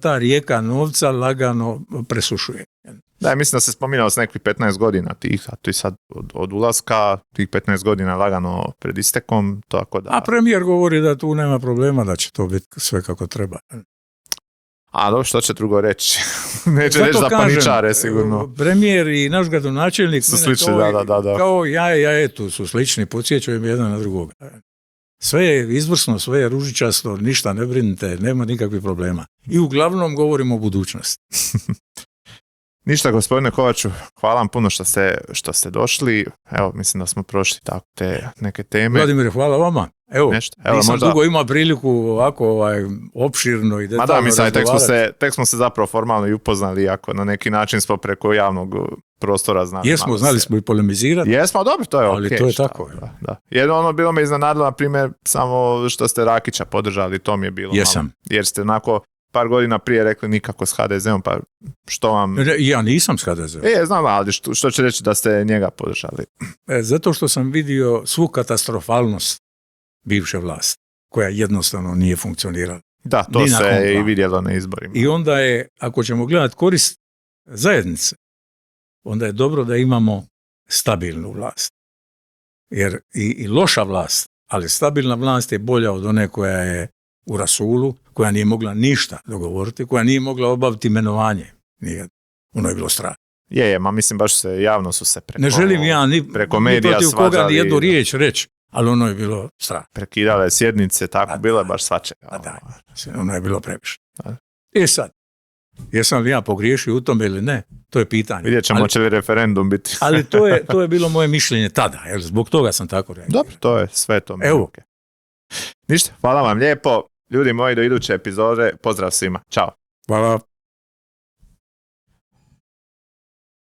ta rijeka novca lagano presušuje. Da, mislim da se spominjalo s nekih 15 godina tih, a to i sad od ulaska tih 15 godina lagano pred istekom, tako da... A premijer govori da tu nema problema, da će to biti sve kako treba. A dobro, što će drugo reći? Neće reći za paničare, sigurno. Premijer i naš gradonačelnik su slični, da. Kao jaje tu su slični, podsjećaju mi jedan na drugog. Sve je izvrsno, sve je ružičasto, ništa ne brinite, nema nikakvih problema. I uglavnom govorimo o budućnosti. Ništa, gospodine Kovaču, hvala vam puno što ste došli. Evo, mislim da smo prošli tako te neke teme. Vladimir, hvala vama. Evo nisam možda... dugo imao priliku ovako opširno i detaljno razgovarati. Tek smo se zapravo formalno i upoznali, iako na neki način smo preko javnog prostora znali. Jesmo, znali smo i polemizirati. Jesmo, dobro, to je ali to je tako. Da. Jer bilo me iznenadilo, na primjer, samo što ste Rakića podržali, to mi je bilo malo. Jer ste onako par godina prije rekli nikako s HDZ-om, pa što vam... Ja nisam s HDZ-om. Znam, ali što će reći da ste njega podržali? Zato što sam vidio svu katastrofalnost bivše vlasti, koja jednostavno nije funkcionirala. Da, to se i vidjelo na izborima. I onda je, ako ćemo gledati korist zajednice, onda je dobro da imamo stabilnu vlast. Jer i loša vlast, ali stabilna vlast je bolja od one koja je u rasulu, koja nije mogla ništa dogovoriti, koja nije mogla obaviti imenovanje. Ono je bilo strah. Mislim, baš javno su se ne želim ja preko medija protiv koga ni jednu riječ reći, ali ono je bilo strah. Prekidale sjednice, tako bilo je baš svačega. Ono je bilo previše. Sad, jesam li ja pogriješio u tome ili ne, to je pitanje. Vidjet ćemo će li referendum biti. Ali to je bilo moje mišljenje tada, zbog toga sam tako reagirao. Dobro, to je sve to. Evo. Ništa, hvala vam lijepo. Ljudi moji, do iduće epizode, pozdrav svima. Ćao. Hvala.